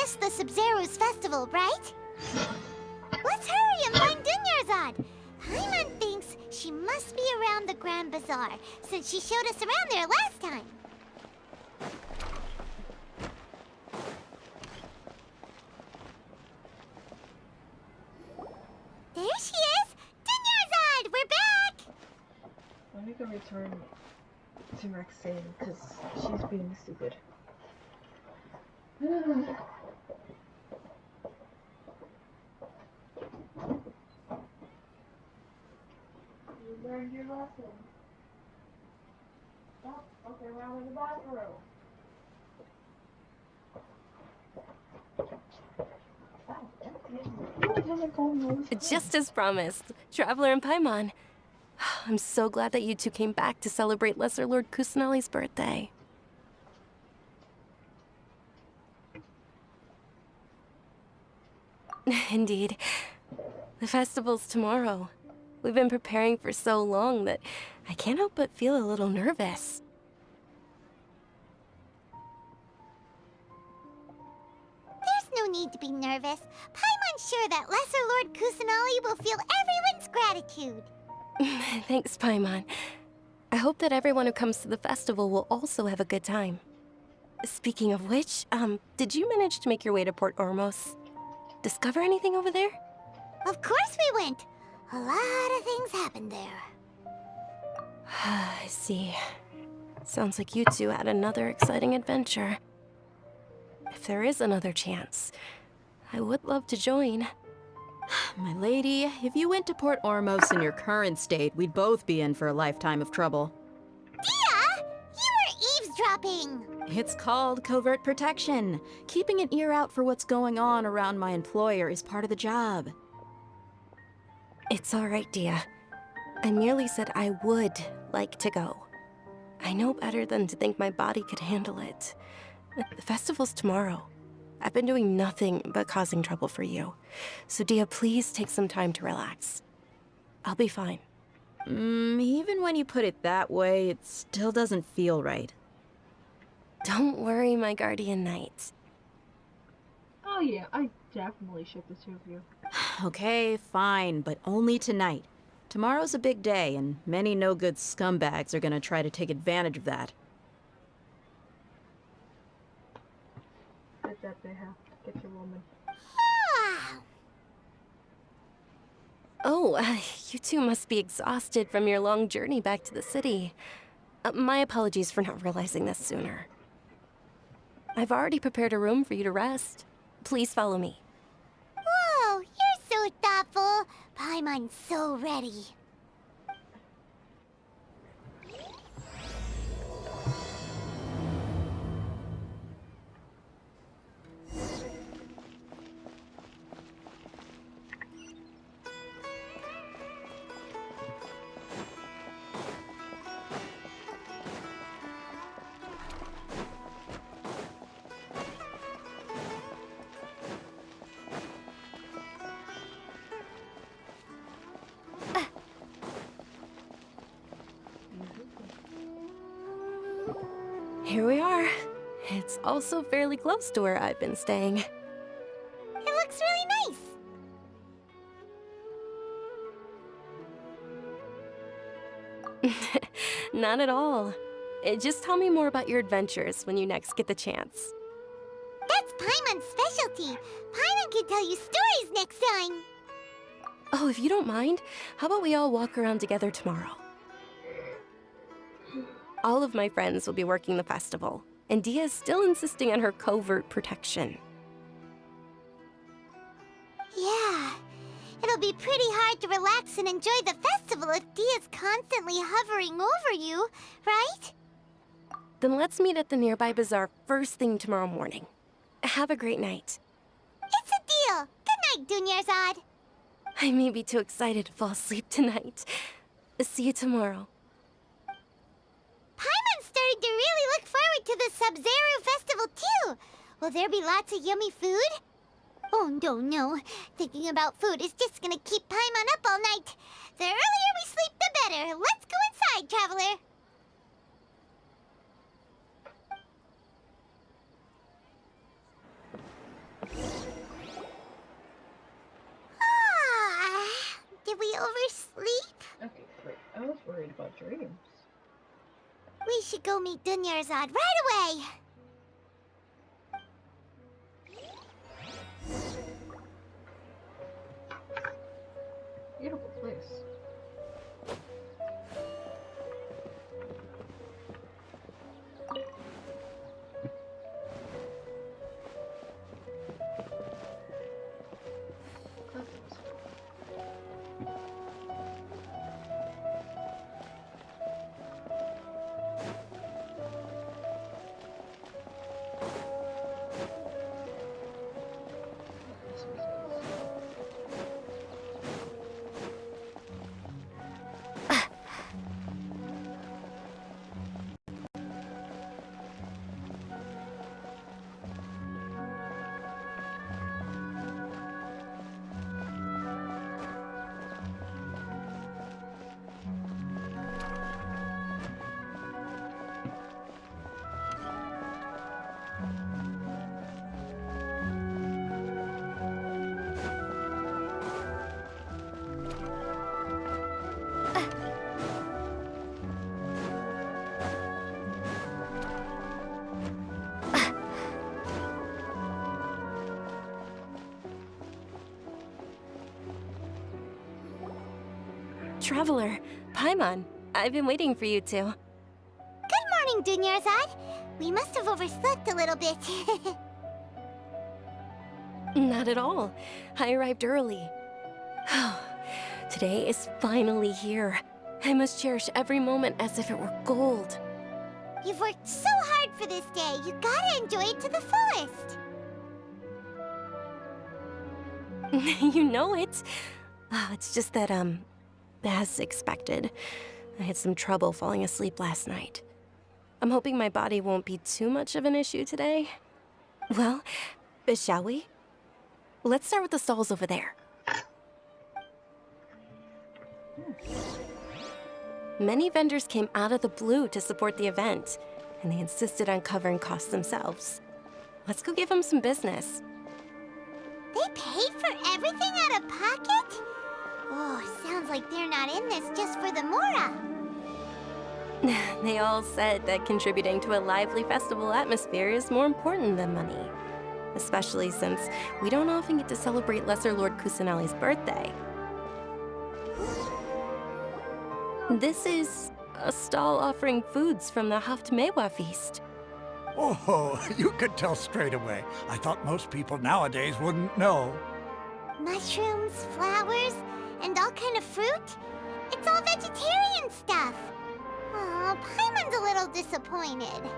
missed the Sumeru's festival, right? Let's hurry and find Dunyarzad. Paimon thinks she must be around the Grand Bazaar, since she showed us around there last time. There she is! Dunyarzad, we're back! Let me go return to Maxine, because she's being stupid. You learned your lesson. Stop fucking around in the bathroom. Just as promised, Traveler and Paimon. I'm so glad that you two came back to celebrate Lesser Lord Kusanali's birthday. Indeed. The festival's tomorrow. We've been preparing for so long that I can't help but feel a little nervous. There's no need to be nervous. Paimon's sure that Lesser Lord Kusanali will feel everyone's gratitude. Thanks, Paimon. I hope that everyone who comes to the festival will also have a good time. Speaking of which, did you manage to make your way to Port Ormos? Discover anything over there? Of course we went. A lot of things happened there. I see. Sounds like you two had another exciting adventure. If there is another chance, I would love to join. My lady, if you went to Port Ormos in your current state, we'd both be in for a lifetime of trouble. Dia! You were eavesdropping! It's called covert protection. Keeping an ear out for what's going on around my employer is part of the job. It's all right, Dia. I merely said I would like to go. I know better than to think my body could handle it. The festival's tomorrow. I've been doing nothing but causing trouble for you. So Dia, please take some time to relax. I'll be fine. Even when you put it that way, it still doesn't feel right. Don't worry, my guardian knight. Oh yeah, I definitely ship the two of you. Okay, fine, but only tonight. Tomorrow's a big day, and many no-good scumbags are gonna try to take advantage of that. Get that they have. Get your woman. Ah! Oh, you two must be exhausted from your long journey back to the city. My apologies for not realizing this sooner. I've already prepared a room for you to rest. Please follow me. Whoa, you're so thoughtful. Paimon's so ready. Here we are. It's also fairly close to where I've been staying. It looks really nice. Not at all. Just tell me more about your adventures when you next get the chance. That's Paimon's specialty. Paimon can tell you stories next time. Oh, if you don't mind, how about we all walk around together tomorrow? All of my friends will be working the festival, and Dia is still insisting on her covert protection. Yeah, it'll be pretty hard to relax and enjoy the festival if Dia's constantly hovering over you, right? Then let's meet at the nearby bazaar first thing tomorrow morning. Have a great night. It's a deal. Good night, Dunyarzad. I may be too excited to fall asleep tonight. See you tomorrow. Paimon's starting to really look forward to the Sumeru festival too. Will there be lots of yummy food? Oh, no. Thinking about food is just gonna keep Paimon up all night. The earlier we sleep, the better. Let's go inside, Traveler. worried about dreams. We should go meet Dunyarzad right away. Beautiful place. Traveler, Paimon, I've been waiting for you two. Good morning, Dunyarzad. We must have overslept a little bit. Not at all. I arrived early. Today is finally here. I must cherish every moment as if it were gold. You've worked so hard for this day. You gotta enjoy it to the fullest. You know it. It's just that, as expected, I had some trouble falling asleep last night. I'm hoping my body won't be too much of an issue today. Well, shall we? Let's start with the stalls over there. Many vendors came out of the blue to support the event, and they insisted on covering costs themselves. Let's go give them some business. They paid for everything out of pocket? Oh, sounds like they're not in this just for the Mora. They all said that contributing to a lively festival atmosphere is more important than money. Especially since we don't often get to celebrate Lesser Lord Kusanali's birthday. This is a stall offering foods from the Haftmewa feast. Oh, you could tell straight away. I thought most people nowadays wouldn't know. Mushrooms, flowers, and all kind of fruit? It's all vegetarian stuff. Oh, Paimon's a little disappointed.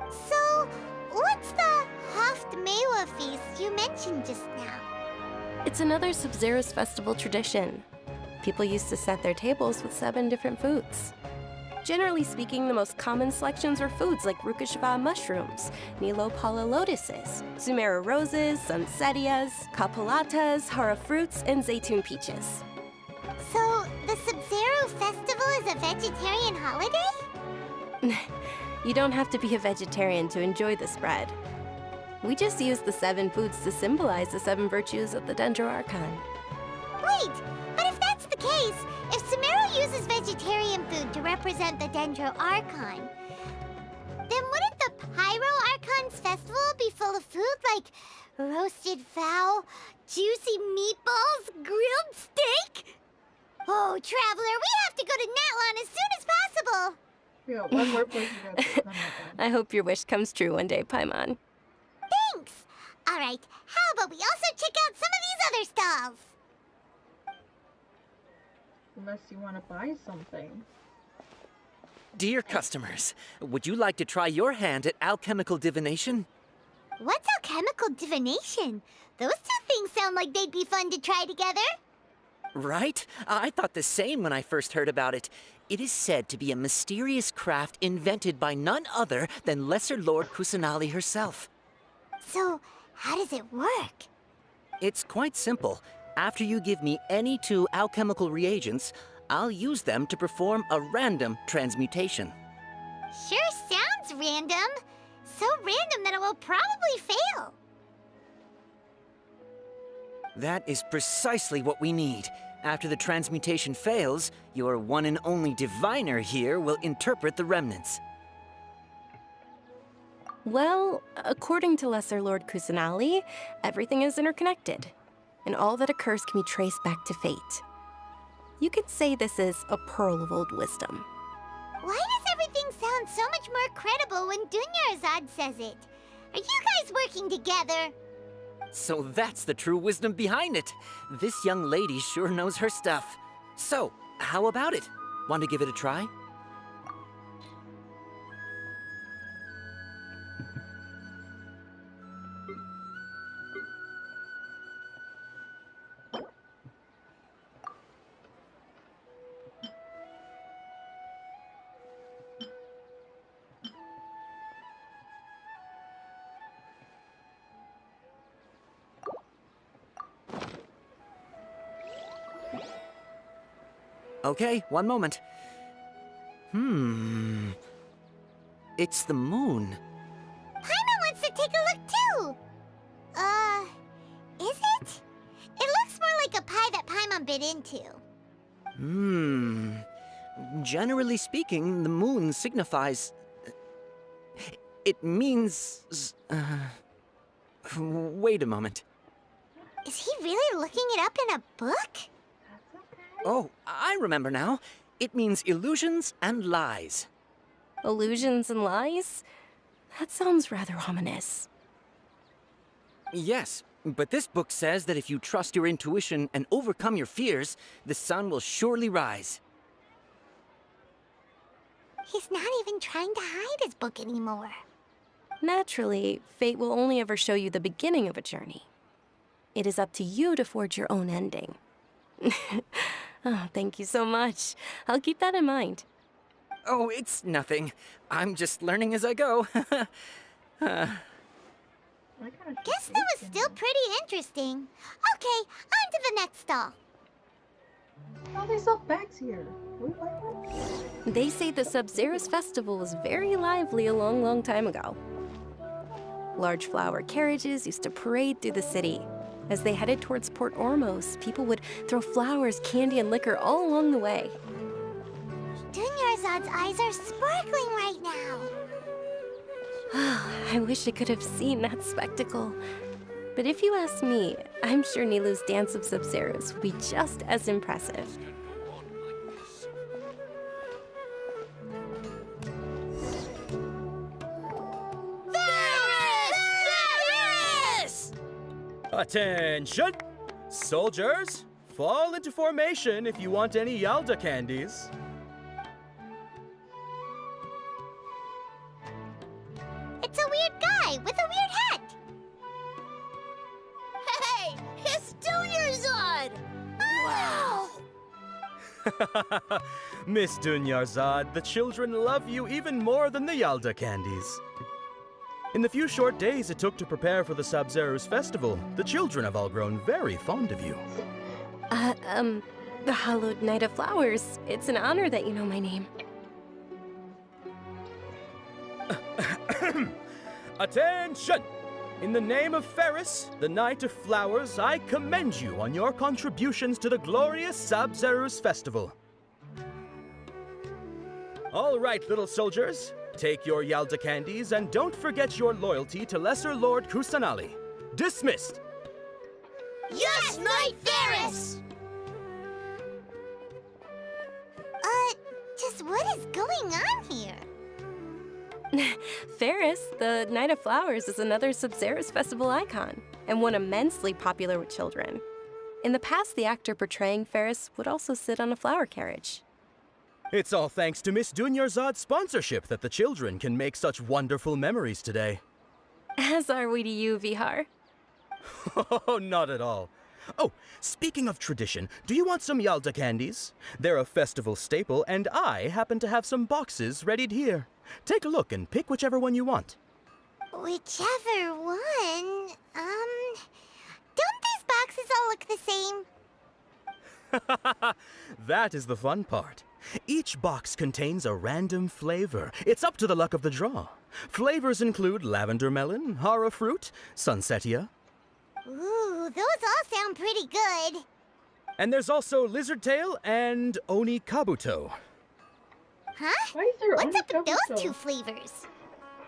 So, what's the Haftmewa feast you mentioned just now? It's another Sub-Zero's festival tradition. People used to set their tables with 7 different foods. Generally speaking, the most common selections were foods like Rukashva mushrooms, Nilopala lotuses, Sumeru roses, Sunsettias, Kapulatas, Hara fruits, and Zaytun peaches. So, the Sub-Zero festival is a vegetarian holiday? You don't have to be a vegetarian to enjoy the spread. We just use the 7 foods to symbolize the 7 virtues of the Dendro Archon. Wait, but if that's the case, if Sumeru uses vegetarian food to represent the Dendro Archon, then wouldn't the Pyro Archon's festival be full of food like roasted fowl, juicy meatballs, grilled steak? Oh, Traveler, we have to go to Natlan as soon as possible! Yeah, one more place you gotta go. I hope your wish comes true one day, Paimon. Thanks! Alright, how about we also check out some of these other stalls? Unless you want to buy something. Dear customers, would you like to try your hand at alchemical divination? What's alchemical divination? Those two things sound like they'd be fun to try together. Right? I thought the same when I first heard about it. It is said to be a mysterious craft invented by none other than Lesser Lord Kusanali herself. So, how does it work? It's quite simple. After you give me any 2 alchemical reagents, I'll use them to perform a random transmutation. Sure sounds random. So random that it will probably fail. That is precisely what we need. After the transmutation fails, your one and only diviner here will interpret the remnants. Well, according to Lesser Lord Kusanali, everything is interconnected, and all that occurs can be traced back to fate. You could say this is a pearl of old wisdom. Why does everything sound so much more credible when Dunyarzad says it? Are you guys working together? So that's the true wisdom behind it. This young lady sure knows her stuff. So, how about it? Want to give it a try? Okay, one moment. It's the moon. Paimon wants to take a look too! Is it? It looks more like a pie that Paimon bit into. Generally speaking, the moon signifies... It means... Wait a moment. Is he really looking it up in a book? That's okay. Oh, I remember now. It means illusions and lies. Illusions and lies? That sounds rather ominous. Yes, but this book says that if you trust your intuition and overcome your fears, the sun will surely rise. He's not even trying to hide his book anymore. Naturally, fate will only ever show you the beginning of a journey. It is up to you to forge your own ending. Oh, thank you so much. I'll keep that in mind. Oh, it's nothing. I'm just learning as I go. Guess that was still pretty interesting. Okay, on to the next stall. Oh, they sell bags here. We like one? They say the Sub-Zero's festival was very lively a long, long time ago. Large flower carriages used to parade through the city. As they headed towards Port Ormos, people would throw flowers, candy, and liquor all along the way. Dunyarzad's eyes are sparkling right now. I wish I could have seen that spectacle. But if you ask me, I'm sure Nilu's Dance of Sub-Zeros would be just as impressive. Attention! Soldiers, fall into formation if you want any Yalda candies. It's a weird guy with a weird hat. Hey, it's Dunyarzad! Wow! Miss Dunyarzad, the children love you even more than the Yalda candies. In the few short days it took to prepare for the Sub-Zero's festival, the children have all grown very fond of you. The Hallowed Night of Flowers. It's an honor that you know my name. Attention! In the name of Ferris, the Knight of Flowers, I commend you on your contributions to the glorious Sub-Zero's festival. All right, little soldiers. Take your Yalda candies and don't forget your loyalty to Lesser Lord Kusanali. Dismissed! Yes, Knight Ferris! Just what is going on here? Ferris, the Night of Flowers, is another Sub-Zero's festival icon, and one immensely popular with children. In the past, the actor portraying Ferris would also sit on a flower carriage. It's all thanks to Miss Dunyarzad's sponsorship that the children can make such wonderful memories today. As are we to you, Vihar. Oh, not at all. Oh, speaking of tradition, do you want some Yalda candies? They're a festival staple, and I happen to have some boxes readied here. Take a look and pick whichever one you want. Whichever one. Don't these boxes all look the same? That is the fun part. Each box contains a random flavor. It's up to the luck of the draw. Flavors include lavender melon, hara fruit, sunsetia. Ooh, those all sound pretty good. And there's also Lizard Tail and Oni Kabuto. Huh? Why is there What's only up with those Kabuto? two flavors?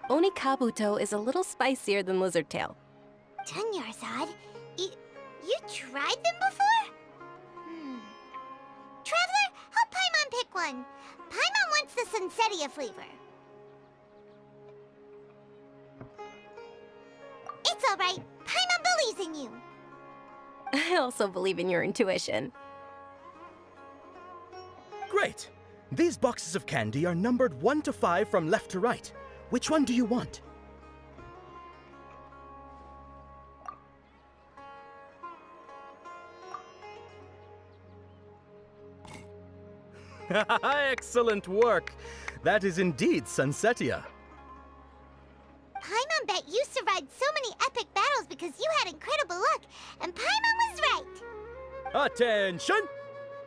Oni Kabuto is a little spicier than Lizard Tail. Dunyarzad, you tried them before? Traveler, help Paimon pick one. Paimon wants the Sunsetia flavor. It's all right. Paimon believes in you. I also believe in your intuition. Great! These boxes of candy are numbered 1 to 5 from left to right. Which one do you want? Excellent work! That is indeed Sunsetia. Paimon bet you survived so many epic battles because you had incredible luck, and Paimon was right. Attention!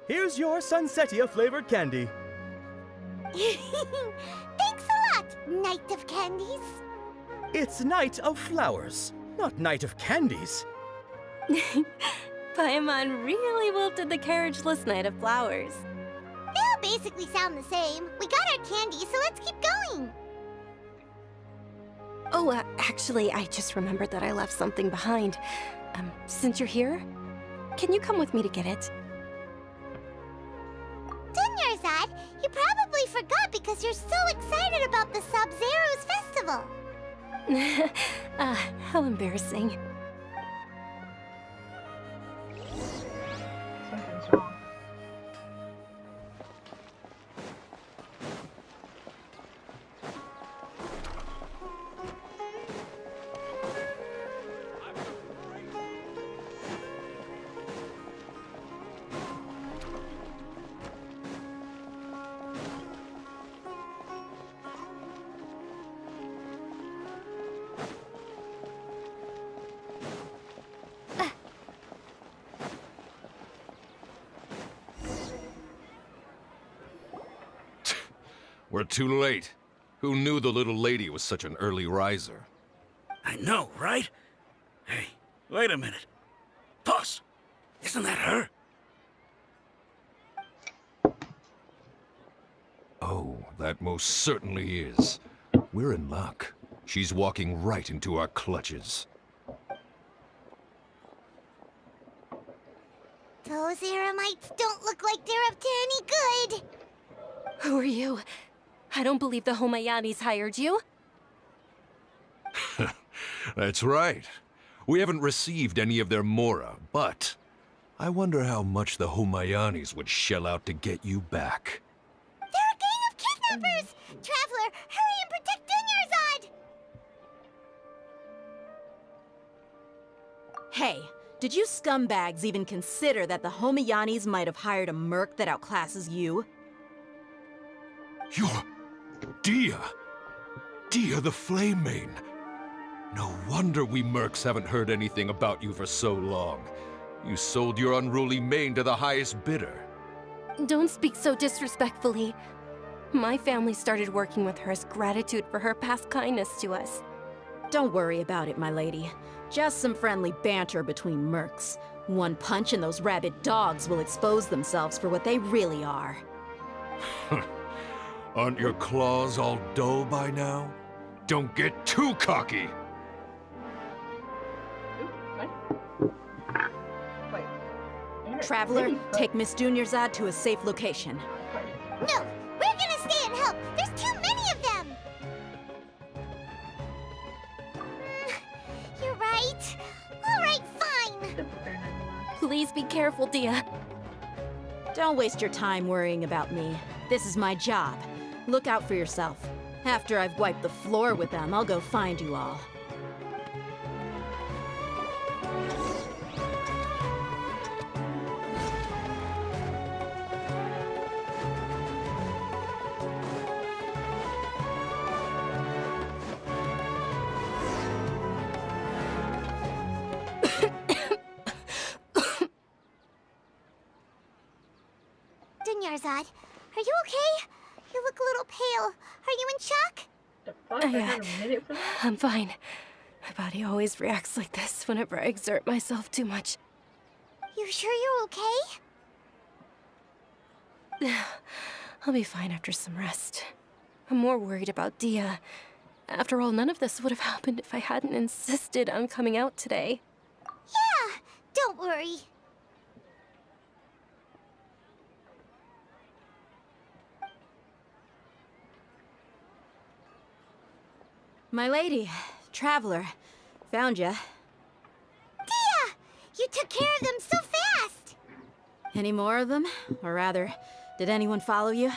Here's your Sunsetia flavored candy. Thanks a lot, Knight of Candies. It's Night of Flowers, not Night of Candies. Paimon really wilted the carriageless Knight of Flowers. They all basically sound the same. We got our candy, so let's keep going. Oh, actually, I just remembered that I left something behind. Since you're here, can you come with me to get it? Dunyarzad, you probably forgot because you're so excited about the Sub-Zero's festival. How embarrassing. Something's wrong. We're too late. Who knew the little lady was such an early riser? I know, right? Hey, wait a minute. Boss, isn't that her? Oh, that most certainly is. We're in luck. She's walking right into our clutches. Those Eremites don't look like they're up to any good. Who are you? I don't believe the Homayanis hired you. That's right. We haven't received any of their mora, but I wonder how much the Homayanis would shell out to get you back. They're a gang of kidnappers! Traveler, hurry and protect Dunyarzad! Hey, did you scumbags even consider that the Homayanis might have hired a merc that outclasses you? You're... Dia! Dia the Flame Mane! No wonder we mercs haven't heard anything about you for so long. You sold your unruly mane to the highest bidder. Don't speak so disrespectfully. My family started working with her as gratitude for her past kindness to us. Don't worry about it, my lady. Just some friendly banter between mercs. One punch and those rabid dogs will expose themselves for what they really are. Aren't your claws all dull by now? Don't get too cocky! Wait. Traveler, take Miss Dunyarzad to a safe location. No, we're gonna stay and help. There's too many of them. You're right. All right, fine. Please be careful, Dia. Don't waste your time worrying about me. This is my job. Look out for yourself. After I've wiped the floor with them, I'll go find you all. Dunyarzad, are you okay? You look a little pale. Are you in shock? The fuck? I had a minute for that? I'm fine. My body always reacts like this whenever I exert myself too much. You sure you're okay? I'll be fine after some rest. I'm more worried about Dia. After all, none of this would have happened if I hadn't insisted on coming out today. Yeah, don't worry. My lady, traveler, found ya. Dia! You took care of them so fast! Any more of them? Or rather, did anyone follow you?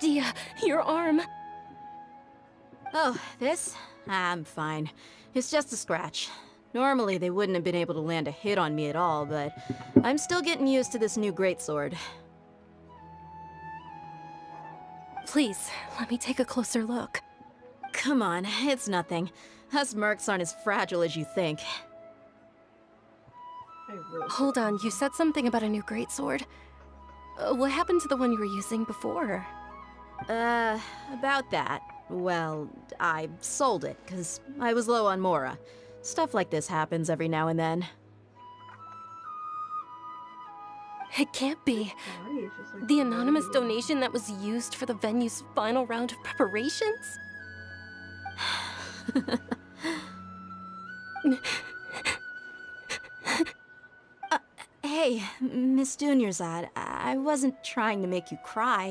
Dia, your arm. Oh, this? I'm fine. It's just a scratch. Normally, they wouldn't have been able to land a hit on me at all, but I'm still getting used to this new greatsword. Please, let me take a closer look. Come on, it's nothing. Us mercs aren't as fragile as you think. I really Hold on, you said something about a new greatsword. What happened to the one you were using before? About that. Well, I sold it, because I was low on Mora. Stuff like this happens every now and then. It can't be. body is just like The anonymous really- donation that was used for the venue's final round of preparations? Hey, Miss Dunyarzad, I wasn't trying to make you cry.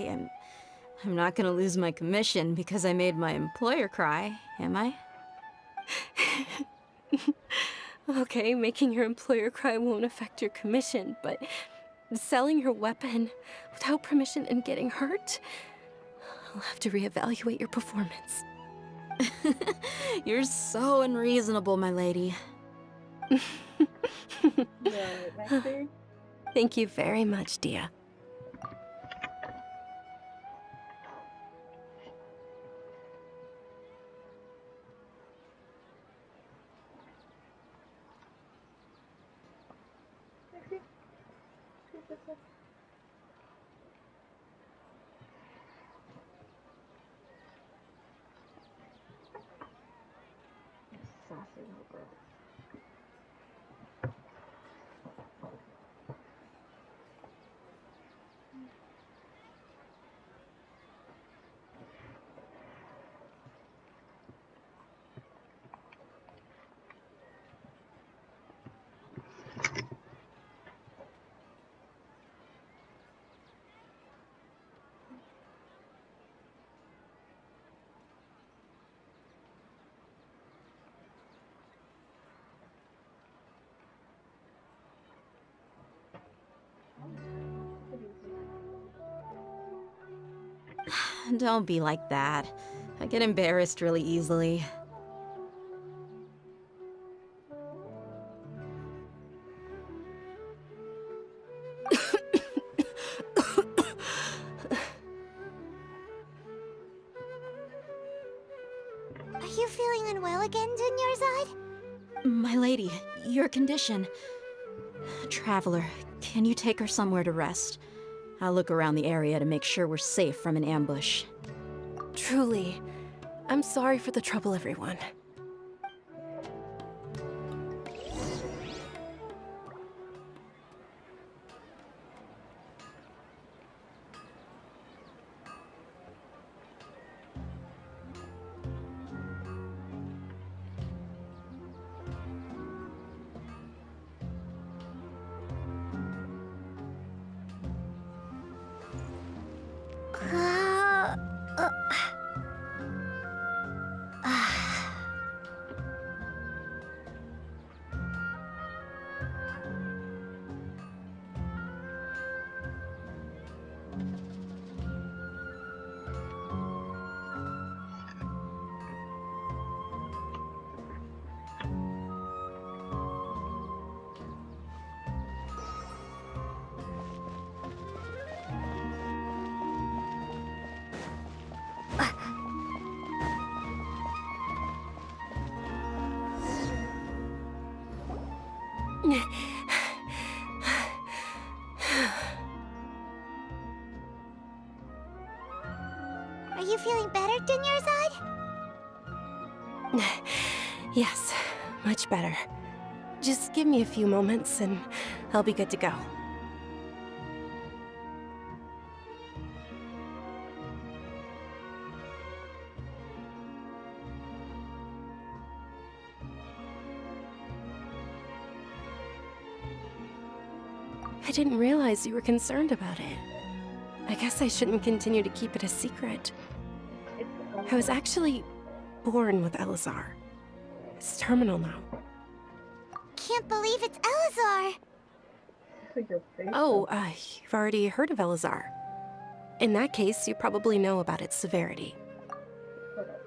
I'm not gonna lose my commission because I made my employer cry, am I? Okay, making your employer cry won't affect your commission, but selling your weapon without permission and getting hurt? I'll have to reevaluate your performance. You're so unreasonable, my lady. Yeah, next day. Thank you very much, Dia. Next day. Sassy little girl. Don't be like that. I get embarrassed really easily. Are you feeling unwell again, Dunyarzad? My lady, your condition. Traveler, can you take her somewhere to rest? I'll look around the area to make sure we're safe from an ambush. Truly, I'm sorry for the trouble, everyone. Are you feeling better, Dunyarzad? Yes, much better. Just give me a few moments and I'll be good to go. I didn't realize you were concerned about it. I guess I shouldn't continue to keep it a secret. I was actually born with Elazar. It's terminal now. Can't believe it's Elazar. Your face. Oh, you've already heard of Elazar. In that case, you probably know about its severity. Hold up.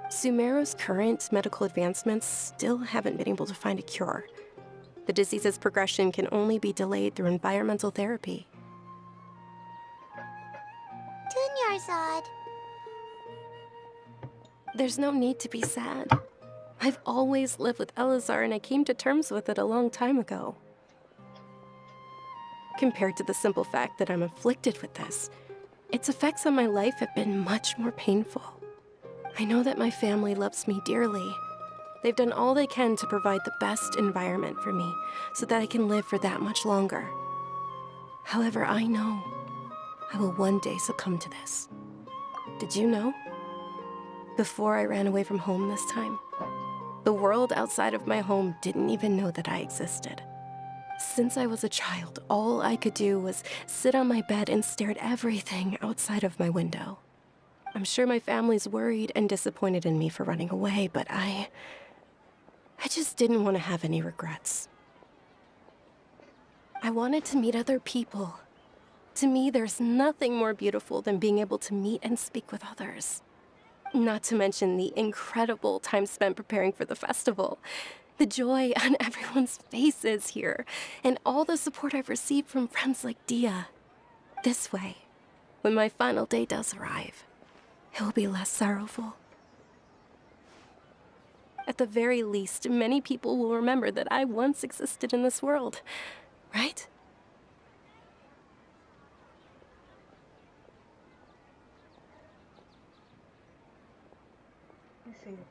Sumeru's current medical advancements still haven't been able to find a cure. The disease's progression can only be delayed through environmental therapy. Dunyarzad. There's no need to be sad. I've always lived with Elazar and I came to terms with it a long time ago. Compared to the simple fact that I'm afflicted with this, its effects on my life have been much more painful. I know that my family loves me dearly. They've done all they can to provide the best environment for me so that I can live for that much longer. However, I know I will one day succumb to this. Did you know? Before I ran away from home this time, the world outside of my home didn't even know that I existed. Since I was a child, all I could do was sit on my bed and stare at everything outside of my window. I'm sure my family's worried and disappointed in me for running away, but I just didn't want to have any regrets. I wanted to meet other people. To me, there's nothing more beautiful than being able to meet and speak with others. Not to mention the incredible time spent preparing for the festival. The joy on everyone's faces here, and all the support I've received from friends like Dia. This way, when my final day does arrive, it will be less sorrowful. At the very least, many people will remember that I once existed in this world, right? I see it.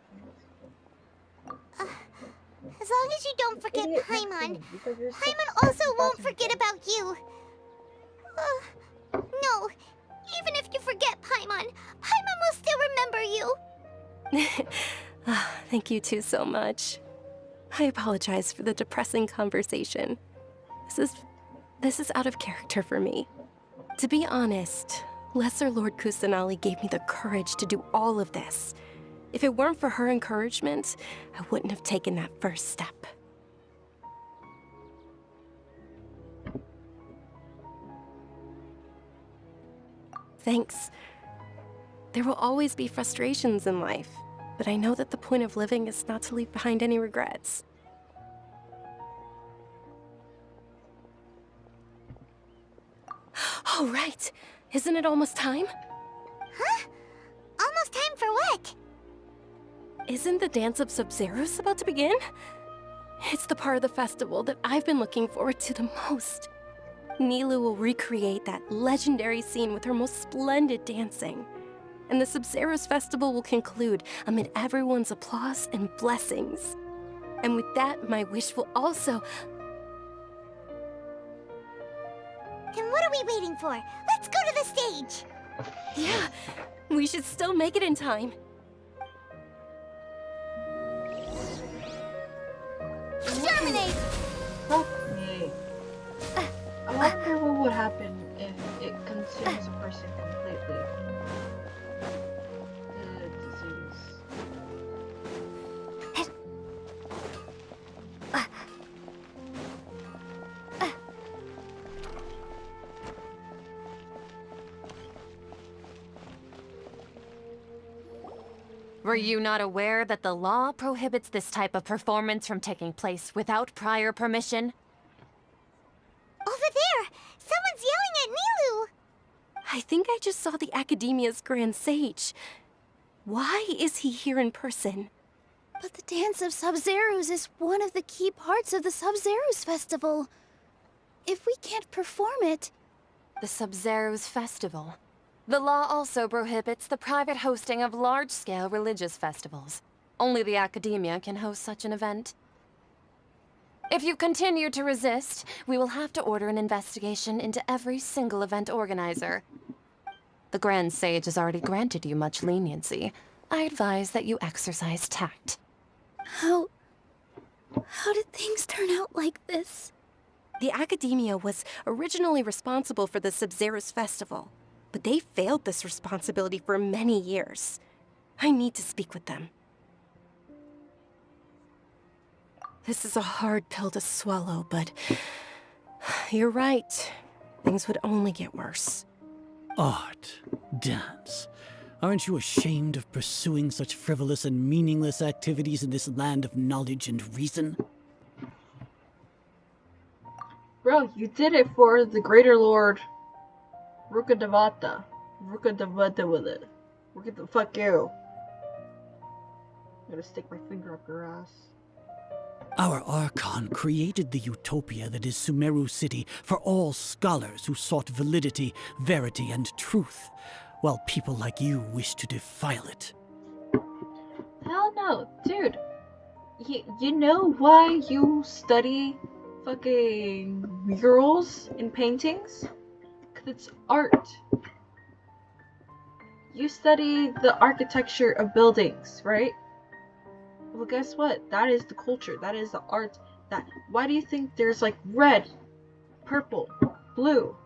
As long as you don't forget Idiot Paimon. Maxine, because you're so Paimon also won't fucking forget about you. No, even if you forget Paimon, Paimon will still remember you. Thank you two so much. I apologize for the depressing conversation. This is out of character for me. To be honest, Lesser Lord Kusanali gave me the courage to do all of this. If it weren't for her encouragement, I wouldn't have taken that first step. Thanks. There will always be frustrations in life, but I know that the point of living is not to leave behind any regrets. Oh, right. Isn't it almost time? Huh? Almost time for what? Isn't the Dance of Sub-Zeros about to begin? It's the part of the festival that I've been looking forward to the most. Nilu will recreate that legendary scene with her most splendid dancing. And the Sub-Zeros festival will conclude amid everyone's applause and blessings. And with that, my wish will also... Then what are we waiting for? Let's go to the stage! Yeah, we should still make it in time. Exterminate! Fuck me. I wonder what would happen if it consumes a person completely. The disease. Were you not aware that the law prohibits this type of performance from taking place without prior permission? Over there! Someone's yelling at Nilu! I think I just saw the Academia's Grand Sage. Why is he here in person? But the Dance of Sub-Zerus is one of the key parts of the Sub-Zerus festival. If we can't perform it... The Sub-Zerus Festival. The law also prohibits the private hosting of large-scale religious festivals. Only the academia can host such an event. If you continue to resist, we will have to order an investigation into every single event organizer. The Grand Sage has already granted you much leniency. I advise that you exercise tact. How did things turn out like this? The Academia was originally responsible for the Sub-Zerus Festival, but they failed this responsibility for many years. I need to speak with them. This is a hard pill to swallow, but you're right. Things would only get worse. Art, dance. Aren't you ashamed of pursuing such frivolous and meaningless activities in this land of knowledge and reason? Bro, you did it for the Greater Lord Rukadavata. Rukadavata. Fuck you. I'm gonna stick my finger up your ass. Our Archon created the utopia that is Sumeru City for all scholars who sought validity, verity, and truth, while people like you wish to defile it. Hell no, dude. You know why you study fucking murals and paintings? 'Cause it's art. You study the architecture of buildings, right? Well, guess what? That is the culture. That is the art. Why do you think there's like red, purple, blue?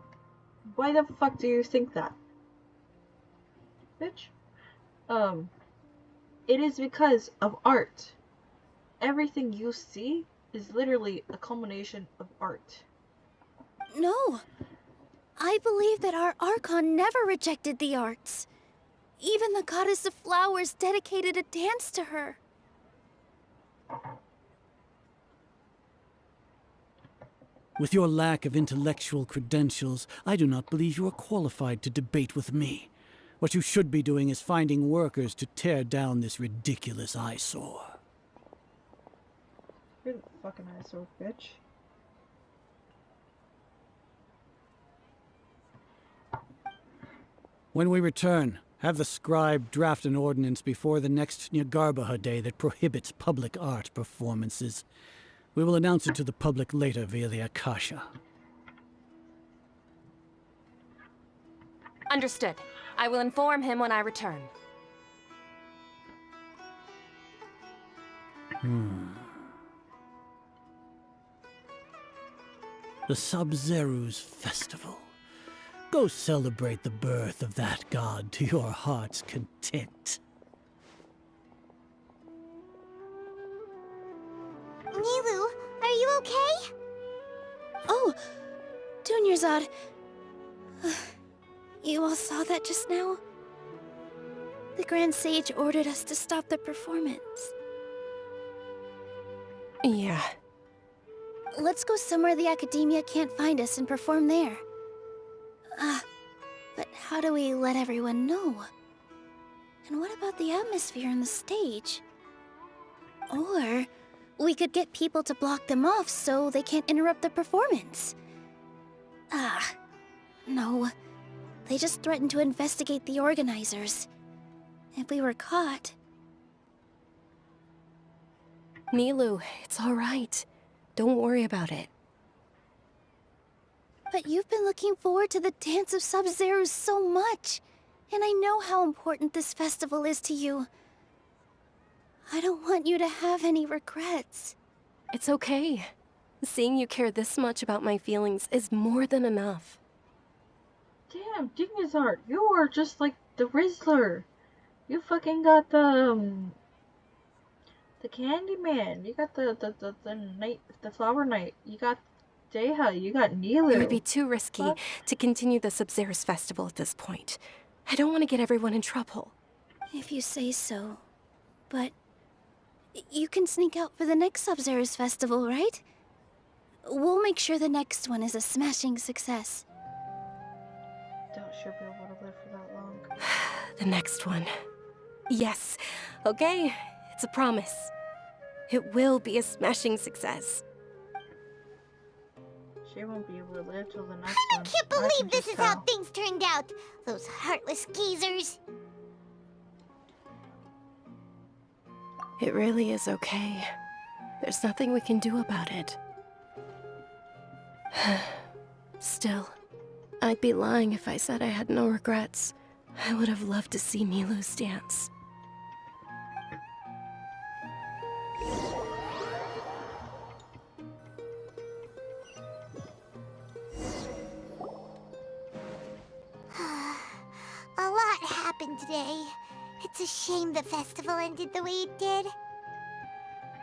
Why the fuck do you think that? Bitch. It is because of art. Everything you see is literally a culmination of art. No. I believe that our Archon never rejected the arts. Even the goddess of flowers dedicated a dance to her. With your lack of intellectual credentials, I do not believe you are qualified to debate with me. What you should be doing is finding workers to tear down this ridiculous eyesore. You're the fucking eyesore, bitch. When we return, have the scribe draft an ordinance before the next Nyagarbha day that prohibits public art performances. We will announce it to the public later via the Akasha. Understood. I will inform him when I return. The Sub-Zerus Festival. Go celebrate the birth of that god to your heart's content. Nilu, are you okay? Oh, Dunyarzad. You all saw that just now? The Grand Sage ordered us to stop the performance. Yeah. Let's go somewhere the Academia can't find us and perform there. But how do we let everyone know? And what about the atmosphere on the stage? Or we could get people to block them off so they can't interrupt the performance. No. They just threatened to investigate the organizers. If we were caught... Nilu, it's all right. Don't worry about it. But you've been looking forward to the Dance of Sub-Zerus so much. And I know how important this festival is to you. I don't want you to have any regrets. It's okay. Seeing you care this much about my feelings is more than enough. Damn, Dinglazard, you are just like the Rizzler. You fucking got the Candyman. You got the Flower Knight. You got Deha. You got Nilu. It would be too risky to continue the Sub-Zerus Festival at this point. I don't want to get everyone in trouble. If you say so. But you can sneak out for the next Sub-Zerus Festival, right? We'll make sure the next one is a smashing success. Don't sure be able to live for that long. The next one. Yes, okay, it's a promise. It will be a smashing success. She won't be able to live till the next I one. can't I can believe this just is how tell. things turned out. Those heartless geezers. It really is okay. There's nothing we can do about it. Still, I'd be lying if I said I had no regrets. I would have loved to see Milu's dance. A lot happened today. It's a shame the festival ended the way it did.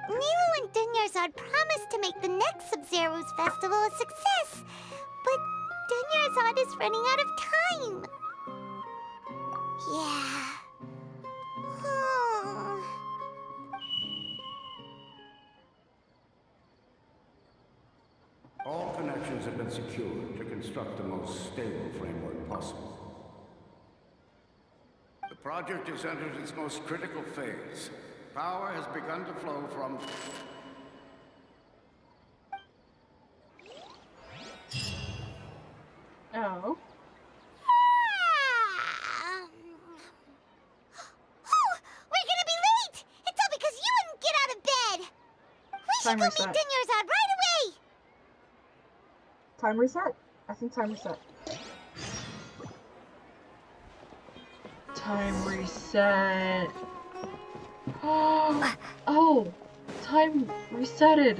Milu and Dunyarzad promised to make the next Sub-Zero's festival a success, but Dunyarzad is running out of time. Yeah. All connections have been secured to construct the most stable framework possible. The project has entered its most critical phase. Power has begun to flow from... Oh. We're gonna be late! It's all because you wouldn't get out of bed! We should go meet Dunyarzad right away! Time reset. I think time reset. Time reset. Oh, time resetted.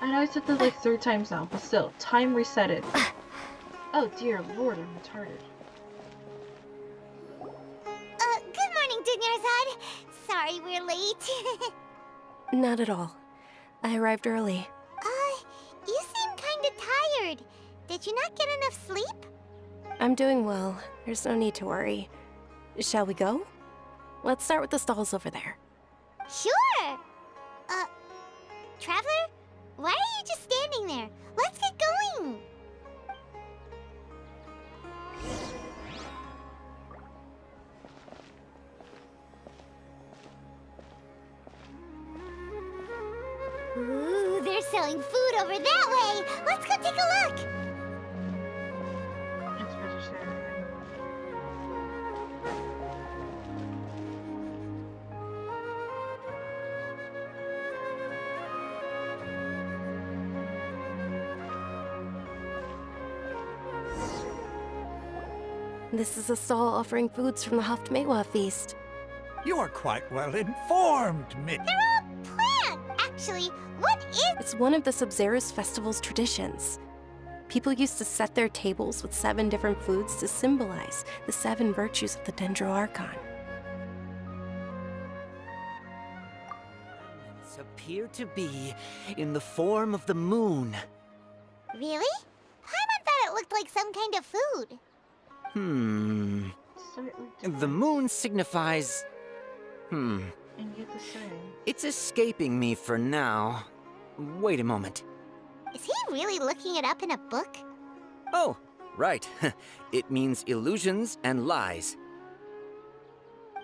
I know I said that like 3 times now, but still, time resetted. Oh dear lord, I'm retarded. Good morning, Dunyarzad. Sorry we're late. Not at all. I arrived early. You seem kinda tired. Did you not get enough sleep? I'm doing well. There's no need to worry. Shall we go? Let's start with the stalls over there. Sure! Traveler? Why are you just standing there? Let's get going! Ooh, they're selling food over that way! Let's go take a look! It's vegetarian. This is a stall offering foods from the Haftmewa feast. You are quite well informed, Mid. They're all planned! Actually, what is... It's one of the Sub-Zero's festival's traditions. People used to set their tables with 7 different foods to symbolize the 7 virtues of the Dendro Archon. Appear to be in the form of the moon. Really? Paimon thought it looked like some kind of food. The moon signifies... And you the same. It's escaping me for now. Wait a moment. Is he really looking it up in a book? Oh, right. It means illusions and lies.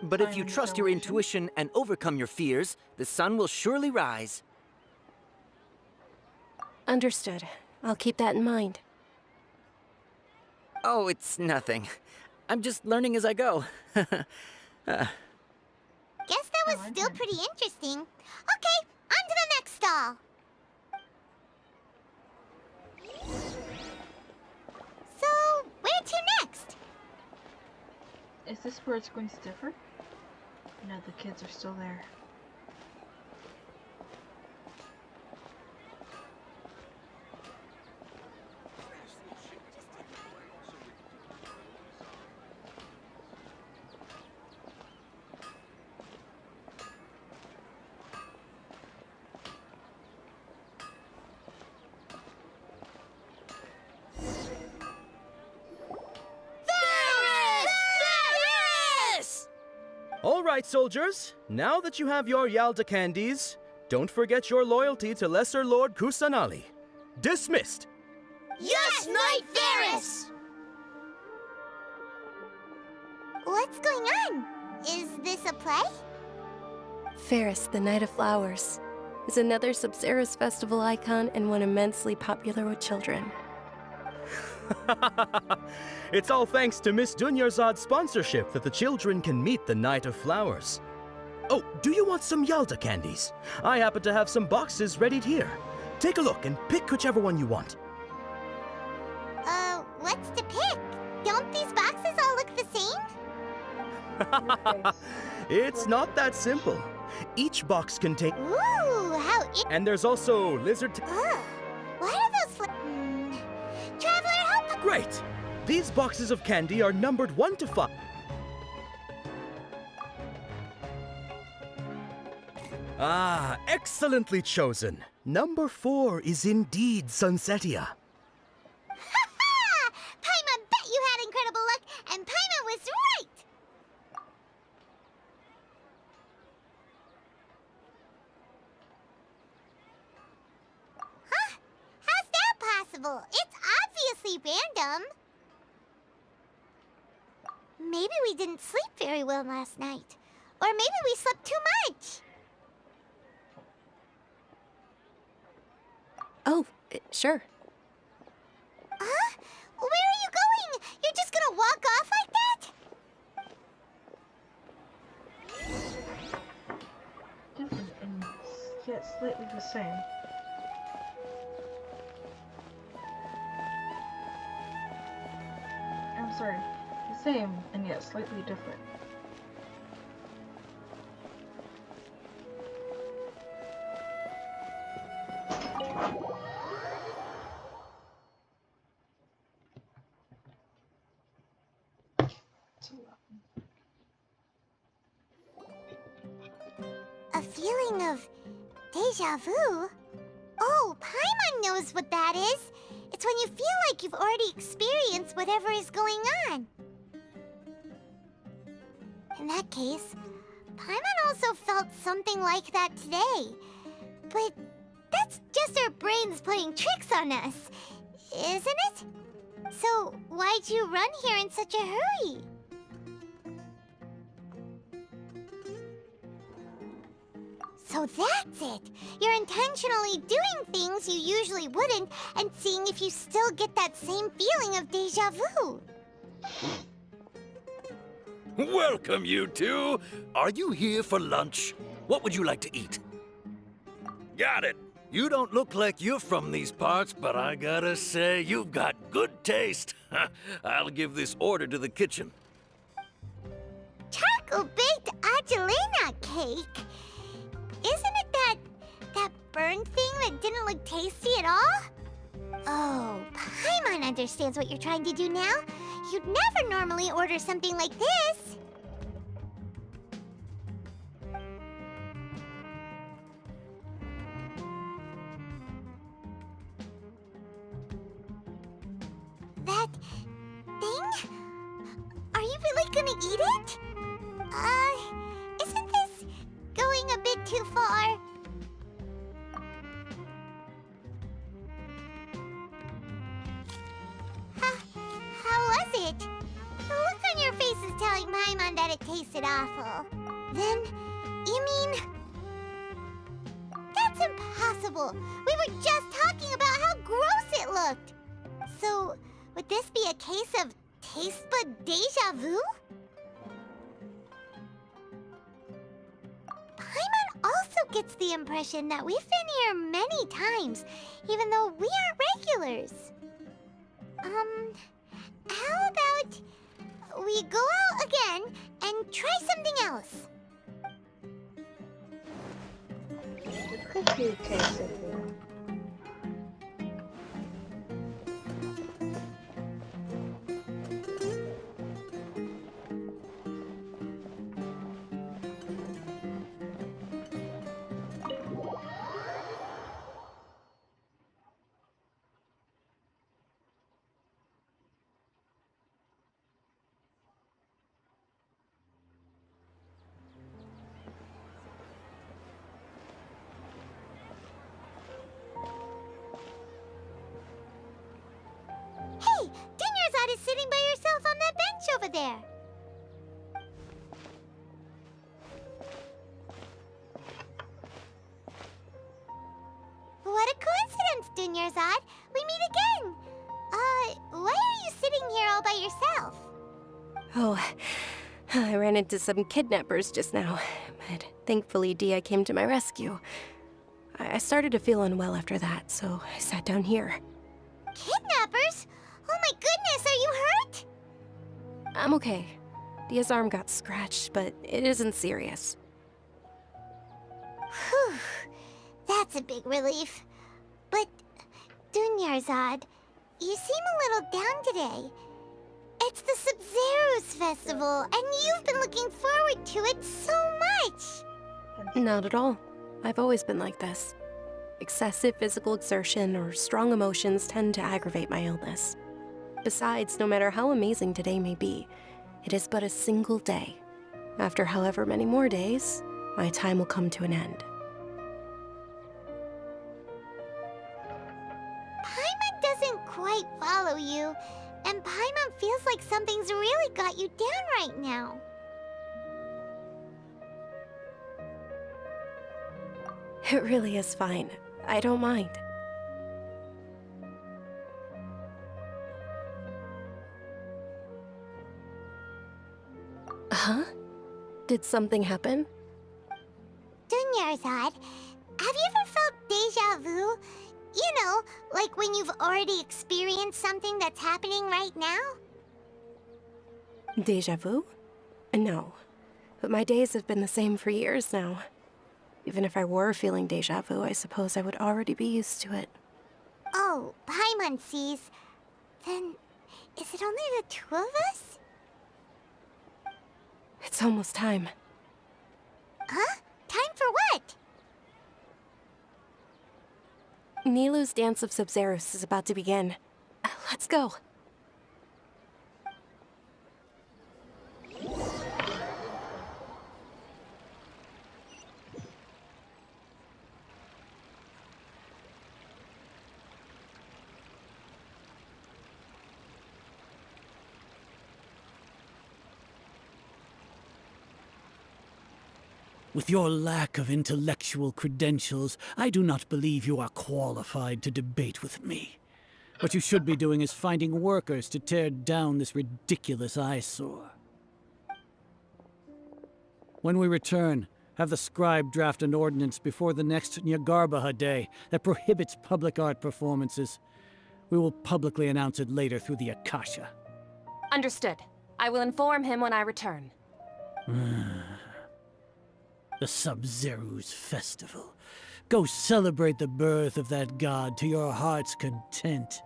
But if you trust your intuition and overcome your fears, the sun will surely rise. Understood. I'll keep that in mind. Oh, it's nothing. I'm just learning as I go. Guess that was still pretty interesting. Okay, on to the next stall. So, where to next? Is this where it's going to differ? No, the kids are still there. All right, soldiers. Now that you have your Yalda candies, don't forget your loyalty to Lesser Lord Kusanali. Dismissed! Yes, Knight Varus! What's going on? Is this a play? Ferris, the Night of Flowers, is another Sub-Zero's festival icon and one immensely popular with children. It's all thanks to Miss Dunyarzad's sponsorship that the children can meet the Night of Flowers. Oh, do you want some Yalda candies? I happen to have some boxes ready here. Take a look and pick whichever one you want. What's to pick? Don't these boxes all look the same? It's not that simple. Each box contains... Ooh, how And there's also lizard... Ugh, why are those Traveler, help! Great! These boxes of candy are numbered 1 to 5. Ah, excellently chosen. Number 4 is indeed Sunsetia. Ha-ha! Paimon bet you had incredible luck, and Paimon was right! Huh? How's that possible? It's obviously random. Maybe we didn't sleep very well last night. Or maybe we slept too much. Oh, sure. Huh? Where are you going? You're just gonna walk off like that? Different and yet slightly the same. I'm sorry, the same and yet slightly different. A feeling of deja vu? Oh, Paimon knows what that is. It's when you feel like you've already experienced whatever is going on. In that case, Paimon also felt something like that today. But that's just our brains playing tricks on us, isn't it? So why'd you run here in such a hurry? So that's it! You're intentionally doing things you usually wouldn't and seeing if you still get that same feeling of deja vu. Welcome, you two. Are you here for lunch? What would you like to eat? Got it. You don't look like you're from these parts, but I gotta say, you've got good taste. I'll give this order to the kitchen. Charcoal-baked Angelina cake? Isn't it that burned thing that didn't look tasty at all? Oh, Paimon understands what you're trying to do now. You'd never normally order something like this. That thing? Are you really gonna eat it? Isn't this going a bit too far? How was it? The look on your face is telling Paimon that it tasted awful. Then, you mean... That's impossible! We were just talking about how gross it looked! So, would this be a case of taste bud deja vu? Paimon also gets the impression that we've been here many times, even though we aren't regulars. How about we go out again and try something else? It could be tasted here. Hey, Dunyarzad is sitting by herself on that bench over there. Dunyarzad. We meet again. Why are you sitting here all by yourself? Oh, I ran into some kidnappers just now, but thankfully Dia came to my rescue. I started to feel unwell after that, so I sat down here. Kidnappers? Oh my goodness, are you hurt? I'm okay. Dia's arm got scratched, but it isn't serious. Whew, that's a big relief. But, Dunyarzad, you seem a little down today. It's the Sub-Zero's festival, and you've been looking forward to it so much! Not at all. I've always been like this. Excessive physical exertion or strong emotions tend to aggravate my illness. Besides, no matter how amazing today may be, it is but a single day. After however many more days, my time will come to an end. Paimon doesn't quite follow you, and Paimon feels like something's really got you down right now. It really is fine. I don't mind. Huh? Did something happen? Dunyarzad, have you ever felt deja vu? You know, like when you've already experienced something that's happening right now? Deja vu? No. But my days have been the same for years now. Even if I were feeling deja vu, I suppose I would already be used to it. Oh, Paimon sees. Then, is it only the two of us? It's almost time. Huh? Time for what? Nilou's Dance of Sub-Zeros is about to begin. Let's go. With your lack of intellectual credentials, I do not believe you are qualified to debate with me. What you should be doing is finding workers to tear down this ridiculous eyesore. When we return, have the scribe draft an ordinance before the next Nyagarbaha Day that prohibits public art performances. We will publicly announce it later through the Akasha. Understood. I will inform him when I return. The Sub-Zero's festival. Go celebrate the birth of that god to your heart's content.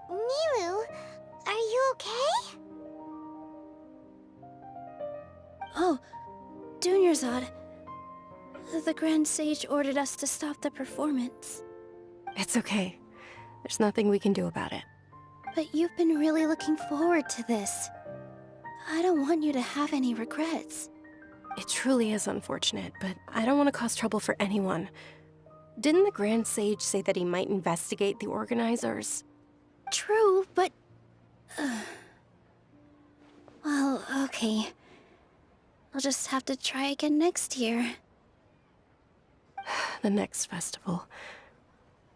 Nilou, are you okay? Oh, Dunyarzad. The Grand Sage ordered us to stop the performance. It's okay. There's nothing we can do about it. But you've been really looking forward to this. I don't want you to have any regrets. It truly is unfortunate, but I don't want to cause trouble for anyone. Didn't the Grand Sage say that he might investigate the organizers? True, but... well, okay. I'll just have to try again next year. The next festival.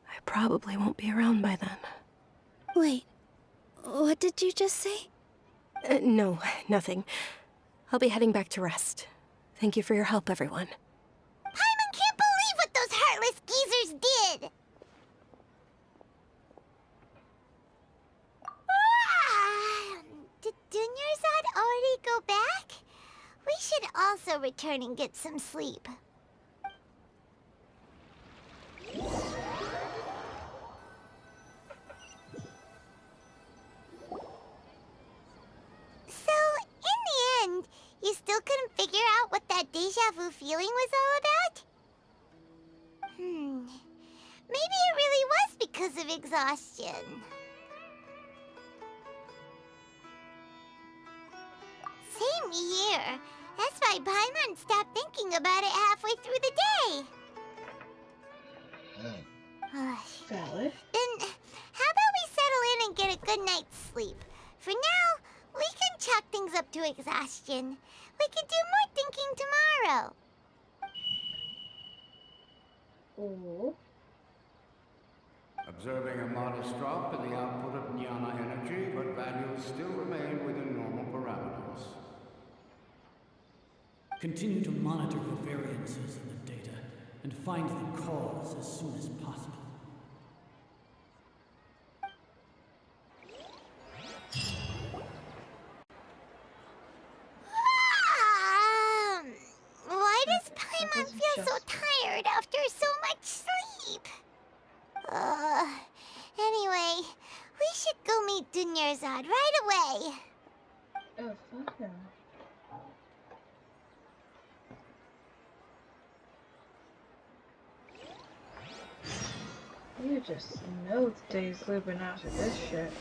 I probably won't be around by then. Wait, what did you just say? No, nothing. I'll be heading back to rest. Thank you for your help, everyone. Paimon can't believe what those heartless geezers did! Did Dunyarzad already go back? We should also return and get some sleep. So, in the end, you still couldn't figure out what that deja vu feeling was all about? Maybe it really was because of exhaustion. Same here. That's why Paimon stopped thinking about it halfway through the day. Valid. Then how about we settle in and get a good night's sleep? For now, we can chalk things up to exhaustion. We can do more thinking tomorrow. Oh. Observing a modest drop in the output of Jnana energy, but values still remain within normal parameters. Continue to monitor for variances in the data and find the cause as soon as possible. Why does Paimon feel so tired after so much sleep? Anyway, we should go meet Dunyarzad right away. Oh, fuck yeah. You just know the day's looping after this shit.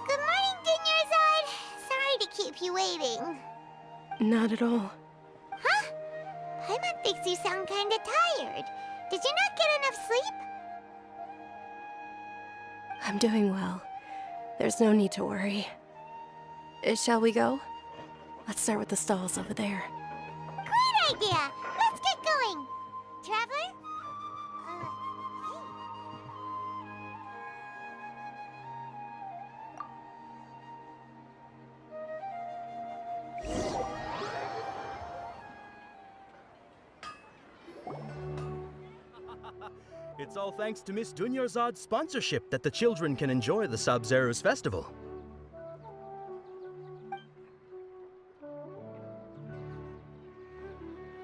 Good morning, Dunyarzad. Sorry to keep you waiting. Not at all. Huh? Paimon thinks you sound kinda tired. Did you not get enough sleep? I'm doing well. There's no need to worry. Shall we go? Let's start with the stalls over there. Great idea! Let's get going! Traveler? It's all thanks to Miss Dunyarzad's sponsorship that the children can enjoy the Sub-Zero's festival.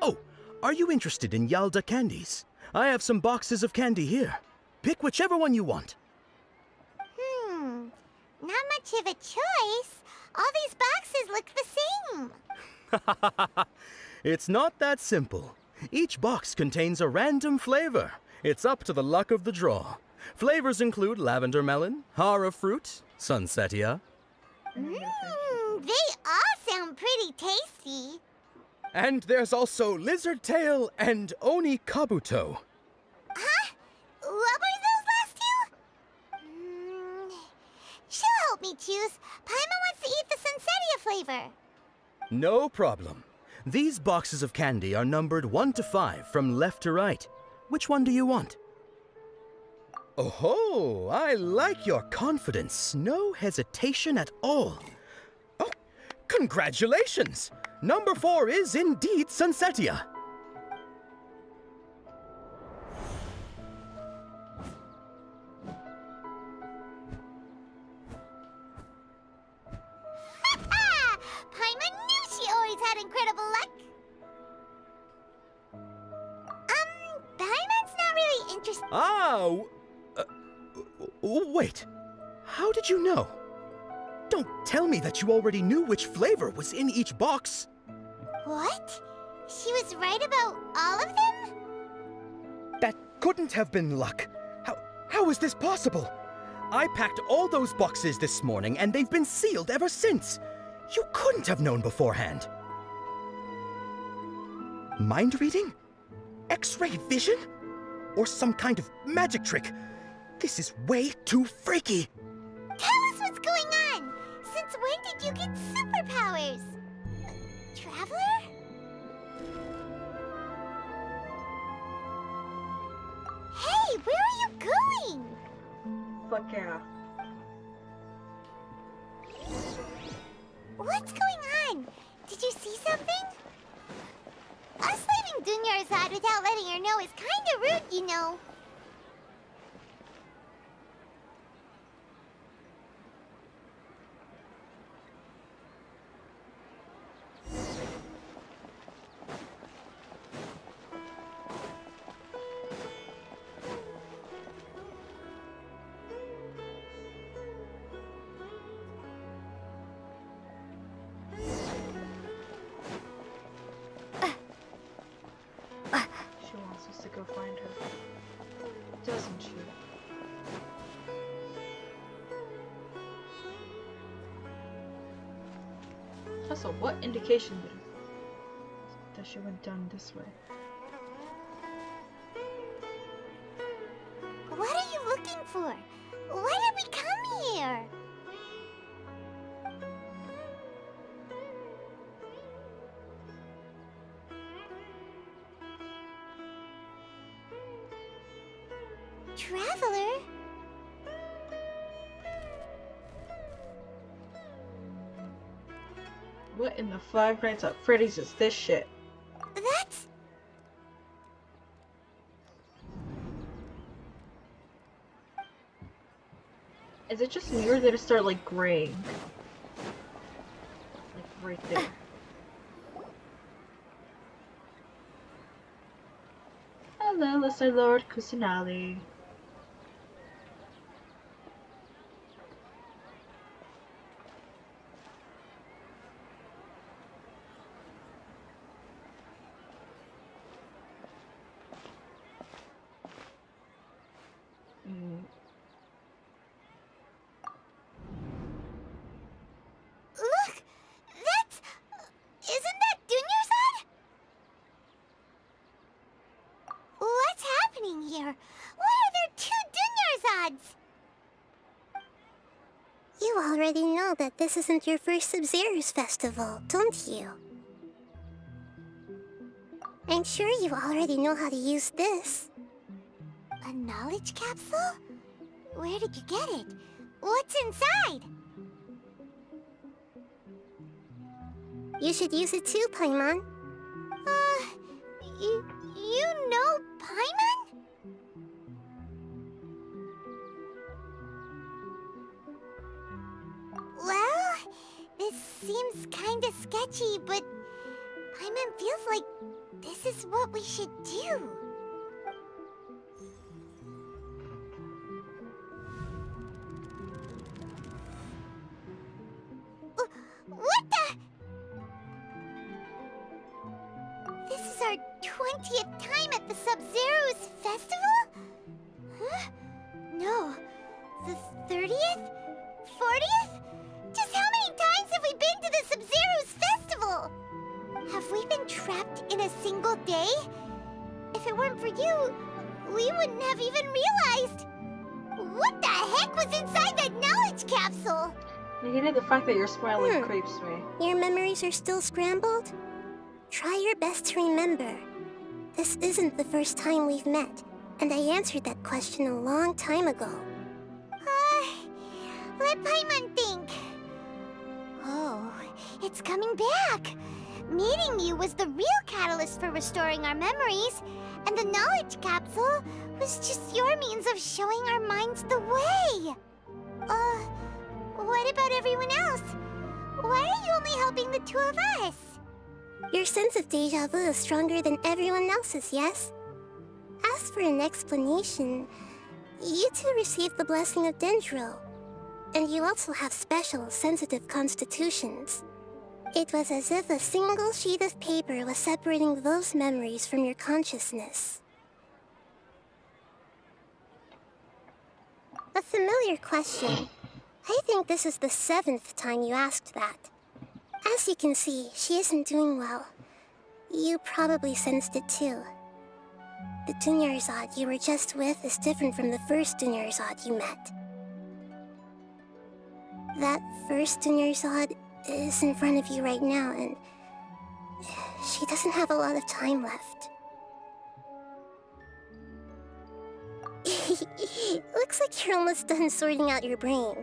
Oh, are you interested in Yalda candies? I have some boxes of candy here. Pick whichever one you want. Not much of a choice. All these boxes look the same. It's not that simple. Each box contains a random flavor. It's up to the luck of the draw. Flavors include lavender melon, hara fruit, sunsetia. They all sound pretty tasty. And there's also lizard tail and oni kabuto. Huh? What were those last two? She'll help me choose. Paimon wants to eat the sunsetia flavor. No problem. These boxes of candy are numbered 1 to 5 from left to right. Which one do you want? Oh, I like your confidence. No hesitation at all. Oh, congratulations! Number 4 is indeed Sunsetia. Paimon knew she always had incredible luck. Paimon's not really interested. Wait. How did you know? Don't tell me that you already knew which flavor was in each box. What? She was right about all of them? That couldn't have been luck. How is this possible? I packed all those boxes this morning and they've been sealed ever since. You couldn't have known beforehand. Mind reading? X-ray vision? Or some kind of magic trick? This is way too freaky. Tell us what's going on. Since when did you get superpowers? Traveler? Hey, where are you going? Fuck yeah. What's going on? Did you see something? Us leaving Dunyarzad without letting her know is kinda rude, you know. She wants us to go find her. Also, what indication did that she went down this way? What are you looking for? Why did we come here? Traveler? What in the Five Nights at Freddy's is this shit? That's... Is it just me or did it start like graying? Like right there. Hello, Lesser Lord Kusanali. Look! That's... Isn't that Dunyarzad? What's happening here? Why are there two Dunyarzads? You already know that this isn't your first Sub-Zero's festival, don't you? I'm sure you already know how to use this. A knowledge capsule? Where did you get it? What's inside? You should use it too, Paimon. You know Paimon? Well, this seems kinda sketchy, but Paimon feels like this is what we should do. What the? This is our 20th time at the Sub-Zero's festival? Huh? No. The 30th? 40th? Just how many times have we been to the Sub-Zero's festival? Have we been trapped in a single day? If it weren't for you, we wouldn't have even realized. What the heck was inside that knowledge capsule? I hated the fact that your smiling creeps me. Your memories are still scrambled? Try your best to remember. This isn't the first time we've met, and I answered that question a long time ago. Let Paimon think. Oh, it's coming back. Meeting you was the real catalyst for restoring our memories, and the knowledge capsule was just your means of showing our minds the way. What about everyone else? Why are you only helping the two of us? Your sense of deja vu is stronger than everyone else's, yes? As for an explanation, you two received the blessing of Dendro, and you also have special, sensitive constitutions. It was as if a single sheet of paper was separating those memories from your consciousness. A familiar question. I think this is the 7th time you asked that. As you can see, she isn't doing well. You probably sensed it too. The Dunyarzad you were just with is different from the first Dunyarzad you met. That first Dunyarzad is in front of you right now, and she doesn't have a lot of time left. Looks like you're almost done sorting out your brain.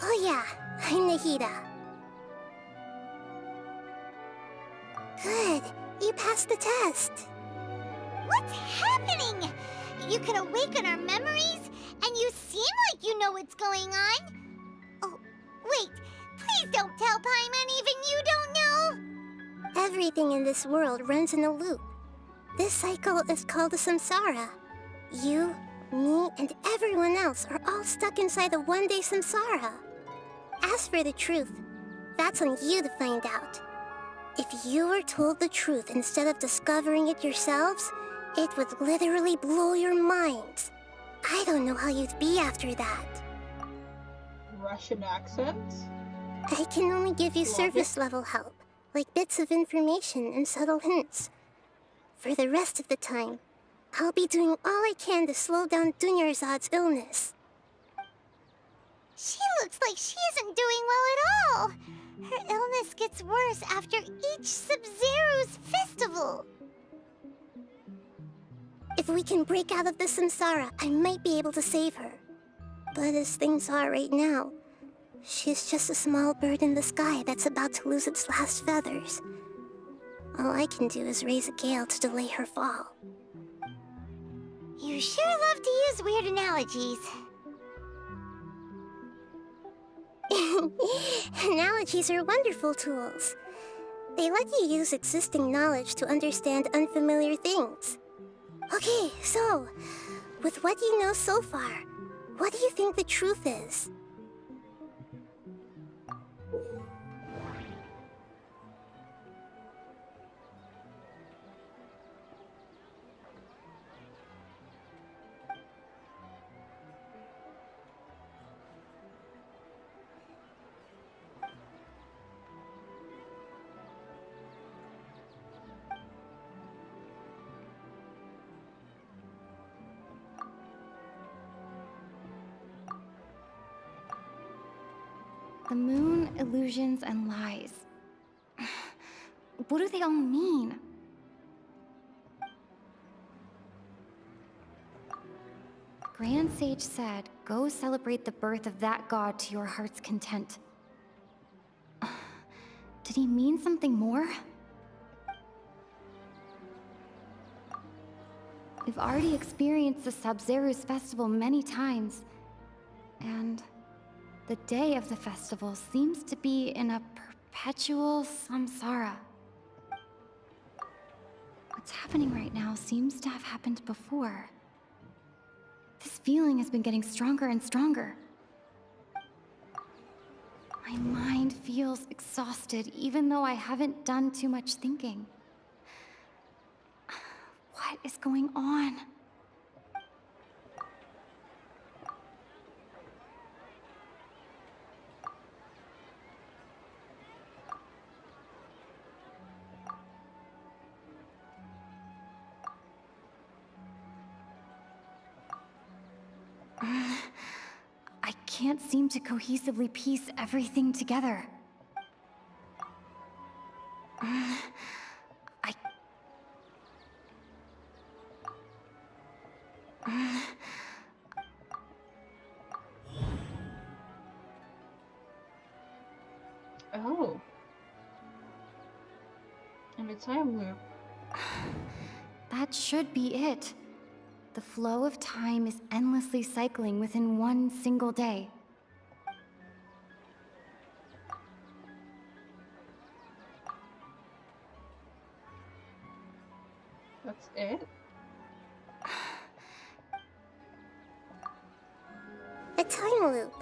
Oh yeah, I'm Nahida. Good, you passed the test. What's happening? You can awaken our memories, and you seem like you know what's going on. Oh, wait, please don't tell Paimon even you don't know. Everything in this world runs in a loop. This cycle is called a samsara. You, me, and everyone else are all stuck inside a one-day samsara. As for the truth, that's on you to find out. If you were told the truth instead of discovering it yourselves, it would literally blow your minds. I don't know how you'd be after that. Russian accents? I can only give you surface level help, like bits of information and subtle hints. For the rest of the time, I'll be doing all I can to slow down Dunyarzad's illness. She looks like she isn't doing well at all. Her illness gets worse after each Sub-Zero's festival. If we can break out of the samsara, I might be able to save her. But as things are right now, she's just a small bird in the sky that's about to lose its last feathers. All I can do is raise a gale to delay her fall. You sure love to use weird analogies. Analogies are wonderful tools. They let you use existing knowledge to understand unfamiliar things. Okay, so, with what you know so far, what do you think the truth is? The moon, illusions, and lies. What do they all mean? Grand Sage said, go celebrate the birth of that god to your heart's content. Did he mean something more? We've already experienced the Sub-Zeru's festival many times, and the day of the festival seems to be in a perpetual samsara. What's happening right now seems to have happened before. This feeling has been getting stronger and stronger. My mind feels exhausted, even though I haven't done too much thinking. What is going on? I can't seem to cohesively piece everything together. Oh. And a time loop. That should be it. The flow of time is endlessly cycling within one single day. That's it? A time loop.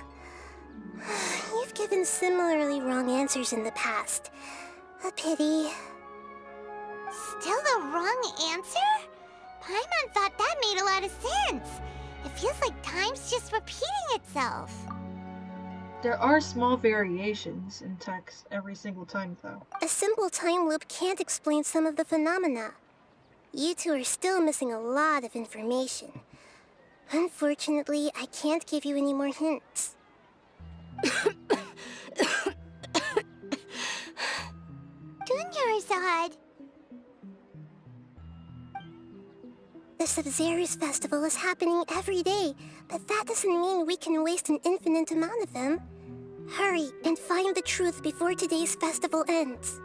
You've given similarly wrong answers in the past. A pity. Still the wrong answer? Paimon thought that made a lot of sense. It feels like time's just repeating itself. There are small variations in text every single time, though. A simple time loop can't explain some of the phenomena. You two are still missing a lot of information. Unfortunately, I can't give you any more hints. Dunyarzad! The Sub-Zeru's festival is happening every day, but that doesn't mean we can waste an infinite amount of them. Hurry and find the truth before today's festival ends.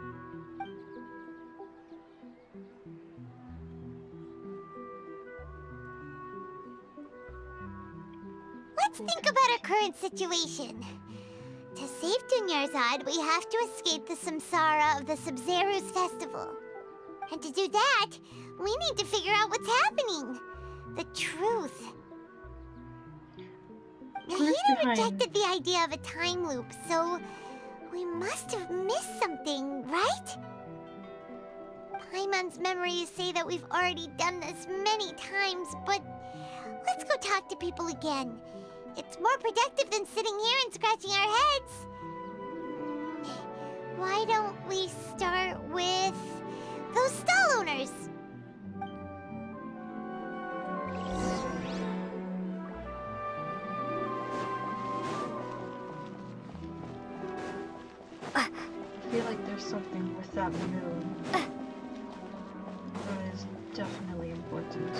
Let's think about our current situation. To save Dunyarzad, we have to escape the samsara of the Sub-Zeru's festival. And to do that, we need to figure out what's happening. The truth. Hina rejected the idea of a time loop, so we must have missed something, right? Paimon's memories say that we've already done this many times, but let's go talk to people again. It's more productive than sitting here and scratching our heads. start with those stall owners. I feel like there's something with that mirror that is definitely important.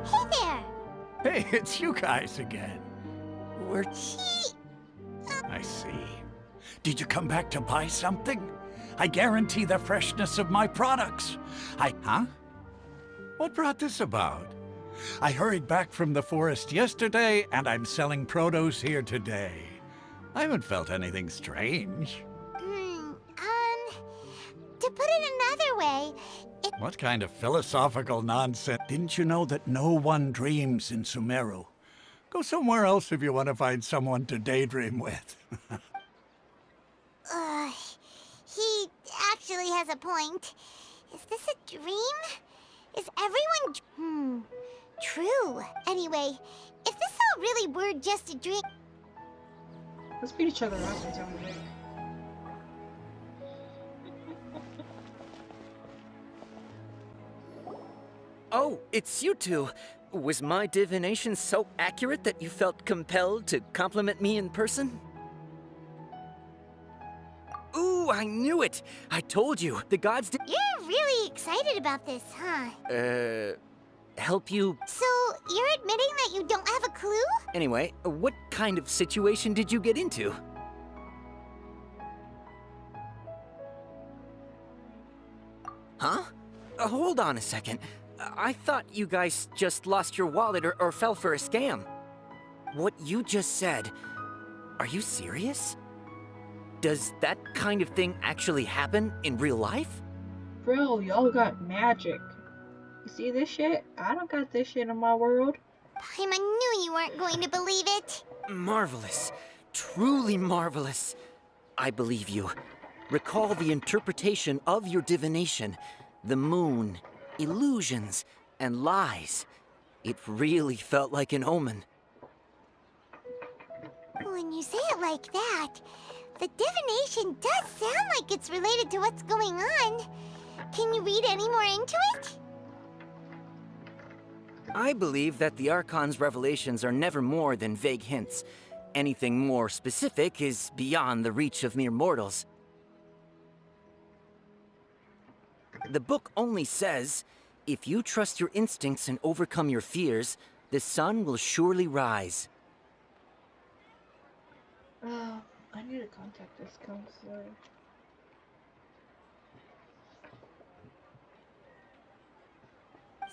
Hey there! Hey, it's you guys again. I see. Did you come back to buy something? I guarantee the freshness of my products. Huh? What brought this about? I hurried back from the forest yesterday, and I'm selling produce here today. I haven't felt anything strange. To put it another way, What kind of philosophical nonsense? Didn't you know that no one dreams in Sumeru? Go somewhere else if you want to find someone to daydream with. he actually has a point. Is this a dream? Is everyone... True. Anyway, if this all really were just a dream... Let's beat each other up until we wake. Oh, it's you two. Was my divination so accurate that you felt compelled to compliment me in person? Ooh, I knew it! I told you, the gods did— You're really excited about this, huh? help you— So, you're admitting that you don't have a clue? Anyway, what kind of situation did you get into? Huh? Hold on a second. I thought you guys just lost your wallet or fell for a scam. What you just said, are you serious? Does that kind of thing actually happen in real life? Bro, y'all got magic. You see this shit? I don't got this shit in my world. Paimon knew you weren't going to believe it. Marvelous. Truly marvelous. I believe you. Recall the interpretation of your divination. The moon, illusions, and lies. It really felt like an omen. When you say it like that, the divination does sound like it's related to what's going on. Can you read any more into it? I believe that the Archon's revelations are never more than vague hints. Anything more specific is beyond the reach of mere mortals. The book only says, if you trust your instincts and overcome your fears, the sun will surely rise. I need to contact this counselor.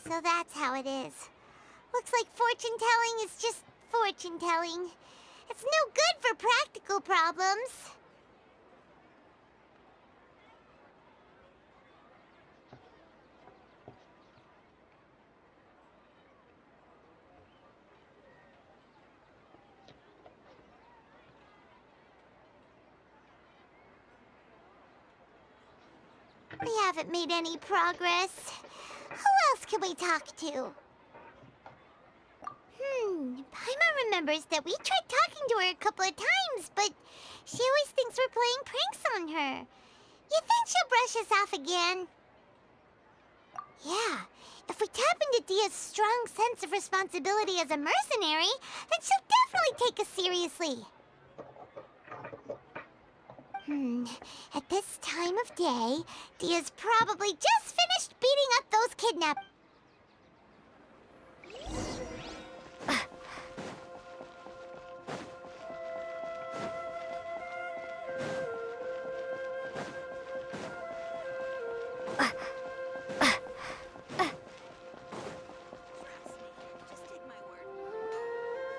So that's how it is. Looks like fortune telling is just fortune telling. It's no good for practical problems. We haven't made any progress. Who else can we talk to? Paimon remembers that we tried talking to her a couple of times, but she always thinks we're playing pranks on her. You think she'll brush us off again? Yeah, if we tap into Dia's strong sense of responsibility as a mercenary, then she'll definitely take us seriously. At this time of day, Dia's probably just finished beating up those kidnappers.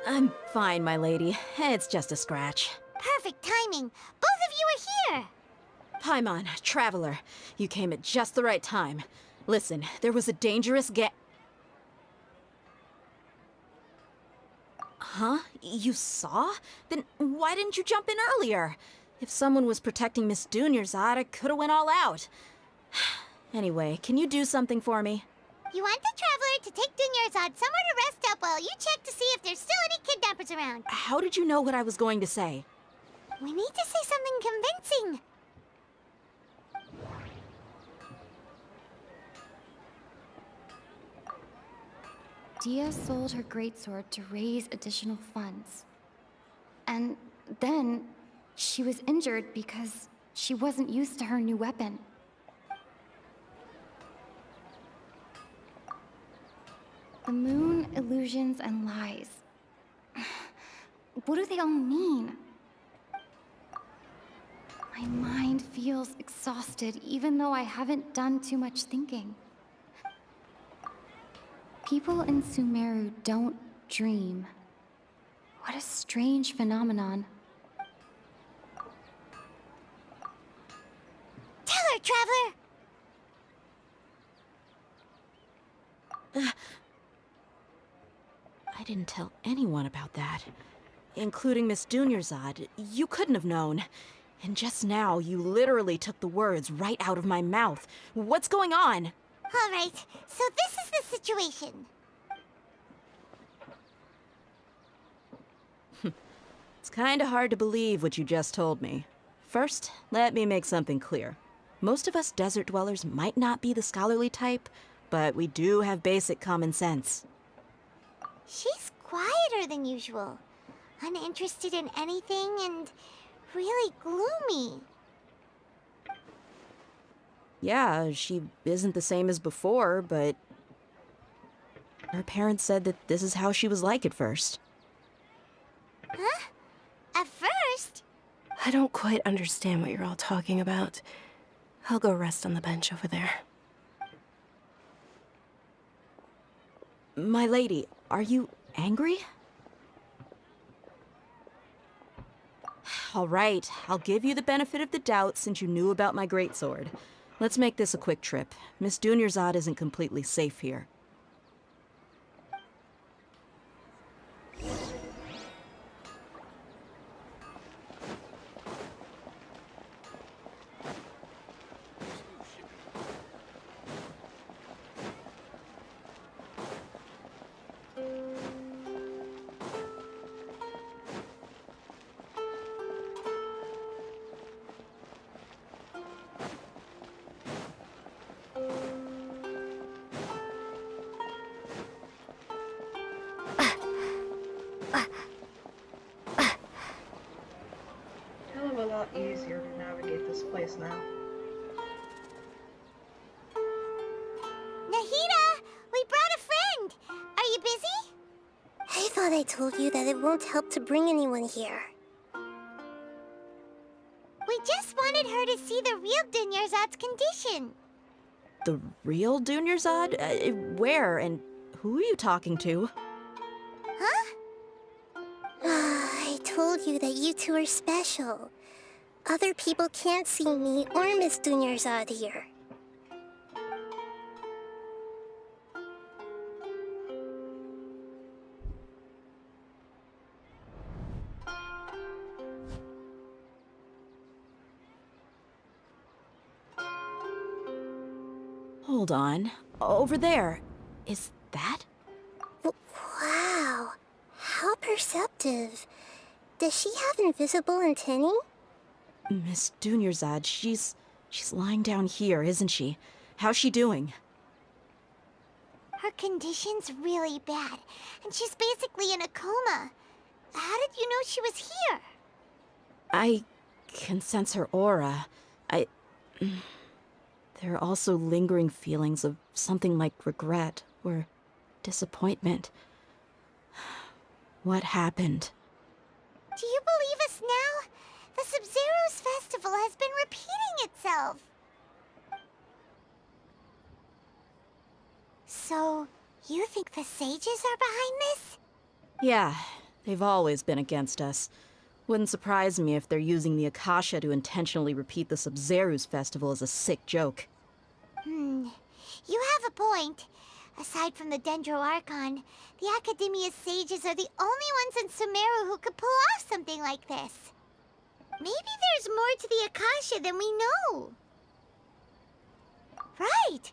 I'm fine, my lady. It's just a scratch. Perfect timing. Both of you are here. Paimon, Traveler, you came at just the right time. Listen, there was a dangerous Huh? You saw? Then why didn't you jump in earlier? If someone was protecting Miss Dunyarzad, I could've went all out. Anyway, can you do something for me? You want the Traveler to take Dunyarzad somewhere to rest up while you check to see if there's still any kidnappers around. How did you know what I was going to say? We need to say something convincing. Dia sold her greatsword to raise additional funds. And then she was injured because she wasn't used to her new weapon. The moon, illusions, and lies. What do they all mean? My mind feels exhausted, even though I haven't done too much thinking. People in Sumeru don't dream. What a strange phenomenon. Tell her, Traveler! I didn't tell anyone about that. Including Miss Dunyarzad. You couldn't have known. And just now, you literally took the words right out of my mouth. What's going on? All right, so this is the situation. It's kinda hard to believe what you just told me. First, let me make something clear. Most of us desert dwellers might not be the scholarly type, but we do have basic common sense. She's quieter than usual. Uninterested in anything and really gloomy. Yeah, she isn't the same as before, but her parents said that this is how she was like at first. Huh? At first? I don't quite understand what you're all talking about. I'll go rest on the bench over there. My lady, are you angry? All right, I'll give you the benefit of the doubt since you knew about my greatsword. Let's make this a quick trip. Miss Dunyarzad isn't completely safe here. Hell of a lot easier to navigate this place now. Nahida, we brought a friend. Are you busy? I thought I told you that it won't help to bring anyone here. We just wanted her to see the real Dunyarzad's condition. The real Dunyarzad? Where and who are you talking to? Huh? I told you that you two are special. Other people can't see me or Miss Dunyarzad here. Hold on. Over there. Is that? Wow. How perceptive. Does she have invisible antennae? Miss Dunyarzad, she's lying down here, isn't she? How's she doing? Her condition's really bad, and she's basically in a coma. How did you know she was here? I can sense her aura. There are also lingering feelings of something like regret or disappointment. What happened? Do you believe us now? The Sumeru's festival has been repeating itself. So, you think the sages are behind this? Yeah, they've always been against us. Wouldn't surprise me if they're using the Akasha to intentionally repeat the Sumeru's festival as a sick joke. You have a point. Aside from the Dendro Archon, the Academia's sages are the only ones in Sumeru who could pull off something like this. Maybe there's more to the Akasha than we know. Right!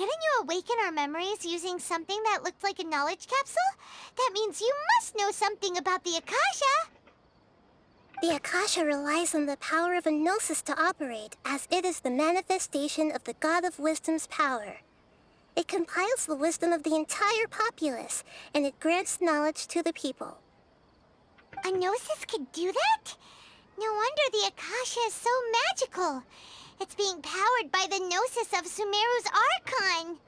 Didn't you awaken our memories using something that looked like a knowledge capsule? That means you must know something about the Akasha! The Akasha relies on the power of a gnosis to operate, as it is the manifestation of the God of Wisdom's power. It compiles the wisdom of the entire populace, and it grants knowledge to the people. A gnosis could do that? No wonder the Akasha is so magical. It's being powered by the gnosis of Sumeru's Archon.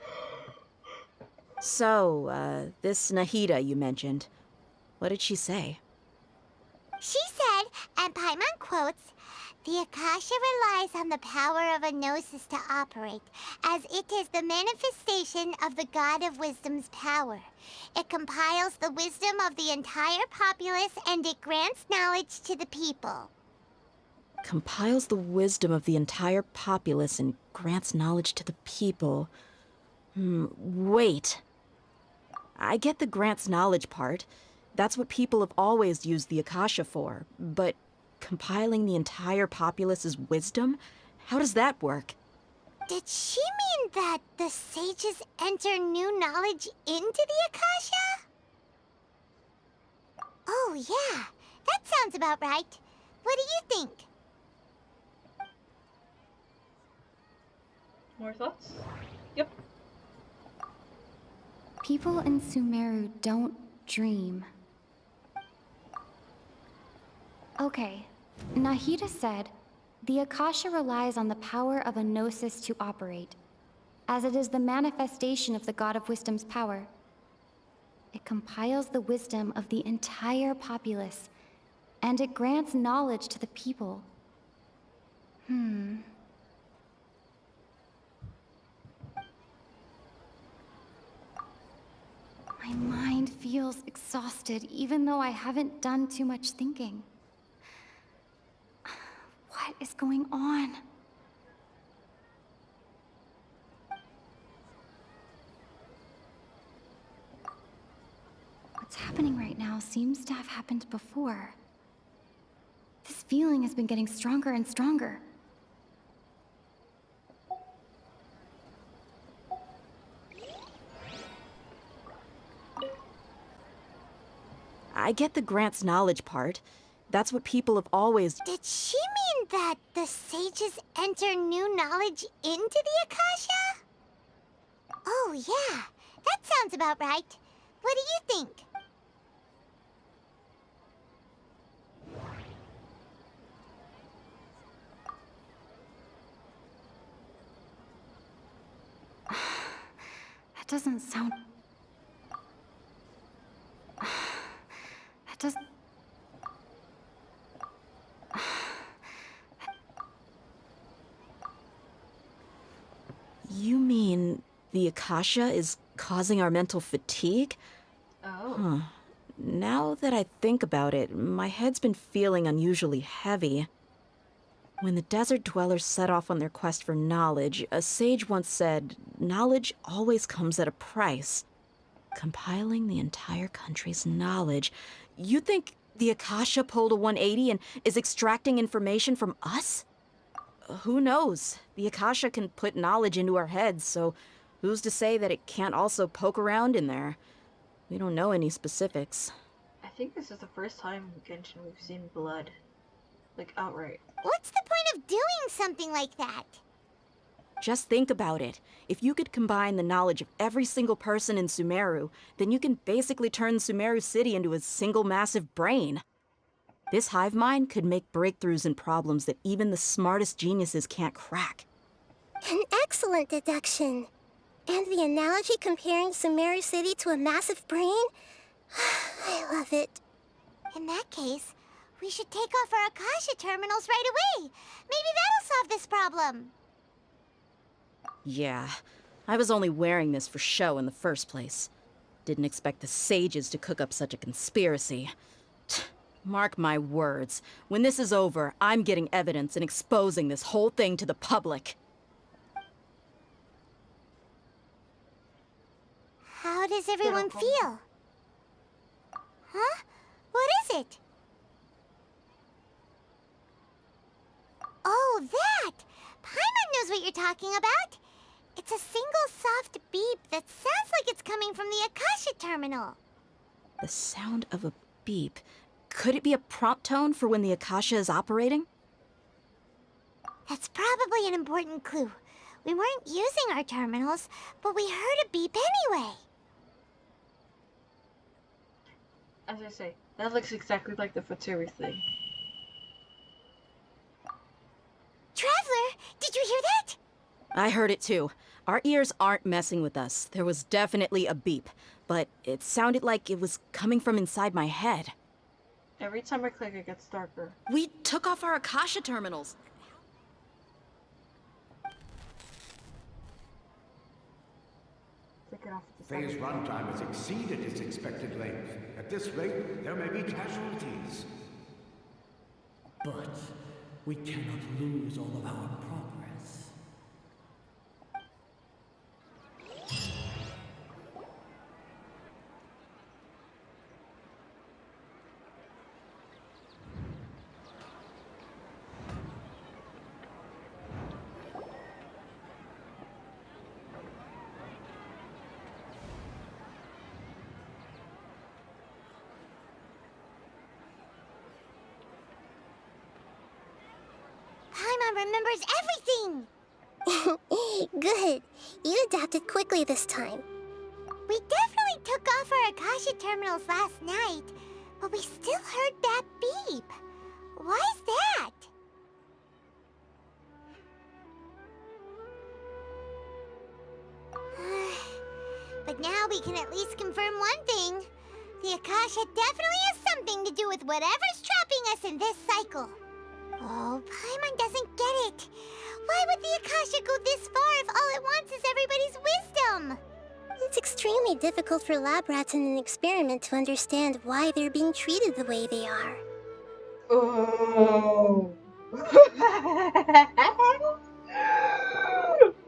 So, this Nahida you mentioned, what did she say? She said, and Paimon quotes, "The Akasha relies on the power of a gnosis to operate, as it is the manifestation of the God of Wisdom's power. It compiles the wisdom of the entire populace, and it grants knowledge to the people." Compiles the wisdom of the entire populace and grants knowledge to the people. Wait. I get the grants knowledge part. That's what people have always used the Akasha for. But compiling the entire populace's wisdom? How does that work? Did she mean that the sages enter new knowledge into the Akasha? Oh, yeah. That sounds about right. What do you think? More thoughts? Yep. People in Sumeru don't dream. Okay, Nahida said, the Akasha relies on the power of a gnosis to operate, as it is the manifestation of the God of Wisdom's power. It compiles the wisdom of the entire populace, and it grants knowledge to the people. My mind feels exhausted, even though I haven't done too much thinking. What is going on? What's happening right now seems to have happened before. This feeling has been getting stronger and stronger. I get the grants knowledge part. That's what people have always... Did she mean that the sages enter new knowledge into the Akasha? Oh, yeah. That sounds about right. What do you think? That doesn't sound... That doesn't... You mean the Akasha is causing our mental fatigue? Oh. Now that I think about it, my head's been feeling unusually heavy. When the desert dwellers set off on their quest for knowledge, a sage once said, knowledge always comes at a price. Compiling the entire country's knowledge. You think the Akasha pulled a 180 and is extracting information from us? Who knows? The Akasha can put knowledge into our heads, so who's to say that it can't also poke around in there? We don't know any specifics. I think this is the first time in Genshin we've seen blood. Like, outright. What's the point of doing something like that? Just think about it. If you could combine the knowledge of every single person in Sumeru, then you can basically turn Sumeru City into a single massive brain. This hive mind could make breakthroughs in problems that even the smartest geniuses can't crack. An excellent deduction. And the analogy comparing Sumeru City to a massive brain? I love it. In that case, we should take off our Akasha terminals right away. Maybe that'll solve this problem. Yeah, I was only wearing this for show in the first place. Didn't expect the sages to cook up such a conspiracy. Mark my words, when this is over, I'm getting evidence and exposing this whole thing to the public. How does everyone feel? Huh? What is it? Oh, that! Paimon knows what you're talking about. It's a single soft beep that sounds like it's coming from the Akasha terminal. The sound of a beep. Could it be a prompt tone for when the Akasha is operating? That's probably an important clue. We weren't using our terminals, but we heard a beep anyway. As I say, that looks exactly like the Fatui thing. Traveler, did you hear that? I heard it too. Our ears aren't messing with us. There was definitely a beep, but it sounded like it was coming from inside my head. Every time I click, it gets darker. We took off our Akasha terminals. Take it off the Phase second. runtime has exceeded its expected length. At this rate, there may be casualties. But we cannot lose all of our progress. Paimon remembers everything! Good. You adapted quickly this time. We definitely took off our Akasha terminals last night, but we still heard that beep. Why is that? But now we can at least confirm one thing. The Akasha definitely has something to do with whatever's trapping us in this cycle. Oh, Paimon doesn't get it. Why would the Akasha go this far if all it wants is everybody's wisdom? It's extremely difficult for lab rats in an experiment to understand why they're being treated the way they are. Oh.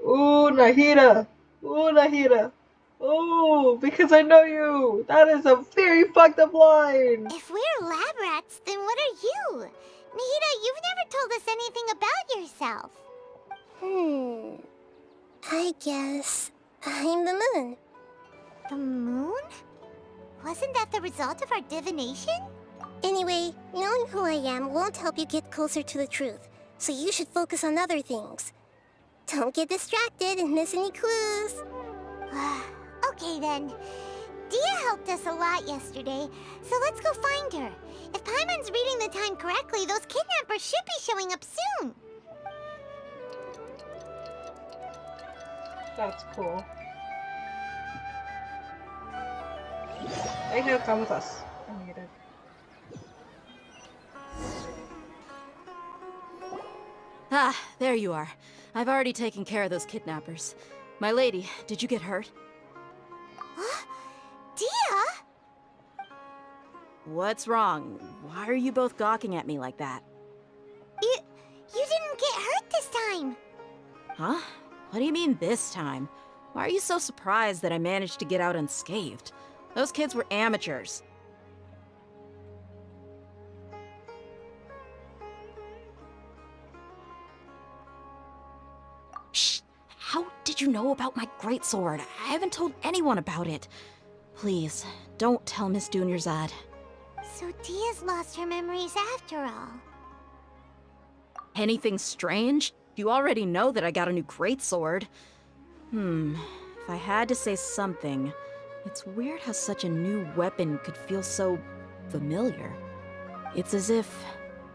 Ooh, Nahida. Ooh, Nahida. Oh, because I know you. That is a very fucked up line. If we're lab rats, then what are you? Nahida, you've never told us anything about yourself. I guess I'm the moon. The moon? Wasn't that the result of our divination? Anyway, knowing who I am won't help you get closer to the truth, so you should focus on other things. Don't get distracted and miss any clues. Okay then. Dia helped us a lot yesterday, so let's go find her. If Paimon's reading the time correctly, those kidnappers should be showing up soon. That's cool. They have come with us. I need it. Ah, there you are. I've already taken care of those kidnappers. My lady, did you get hurt? Dia? What's wrong? Why are you both gawking at me like that? You didn't get hurt this time. Huh? What do you mean this time? Why are you so surprised that I managed to get out unscathed? Those kids were amateurs. Shh! How did you know about my greatsword? I haven't told anyone about it. Please, don't tell Miss Dunyarzad. So Dia's lost her memories after all. Anything strange? You already know that I got a new greatsword. If I had to say something, it's weird how such a new weapon could feel so familiar. It's as if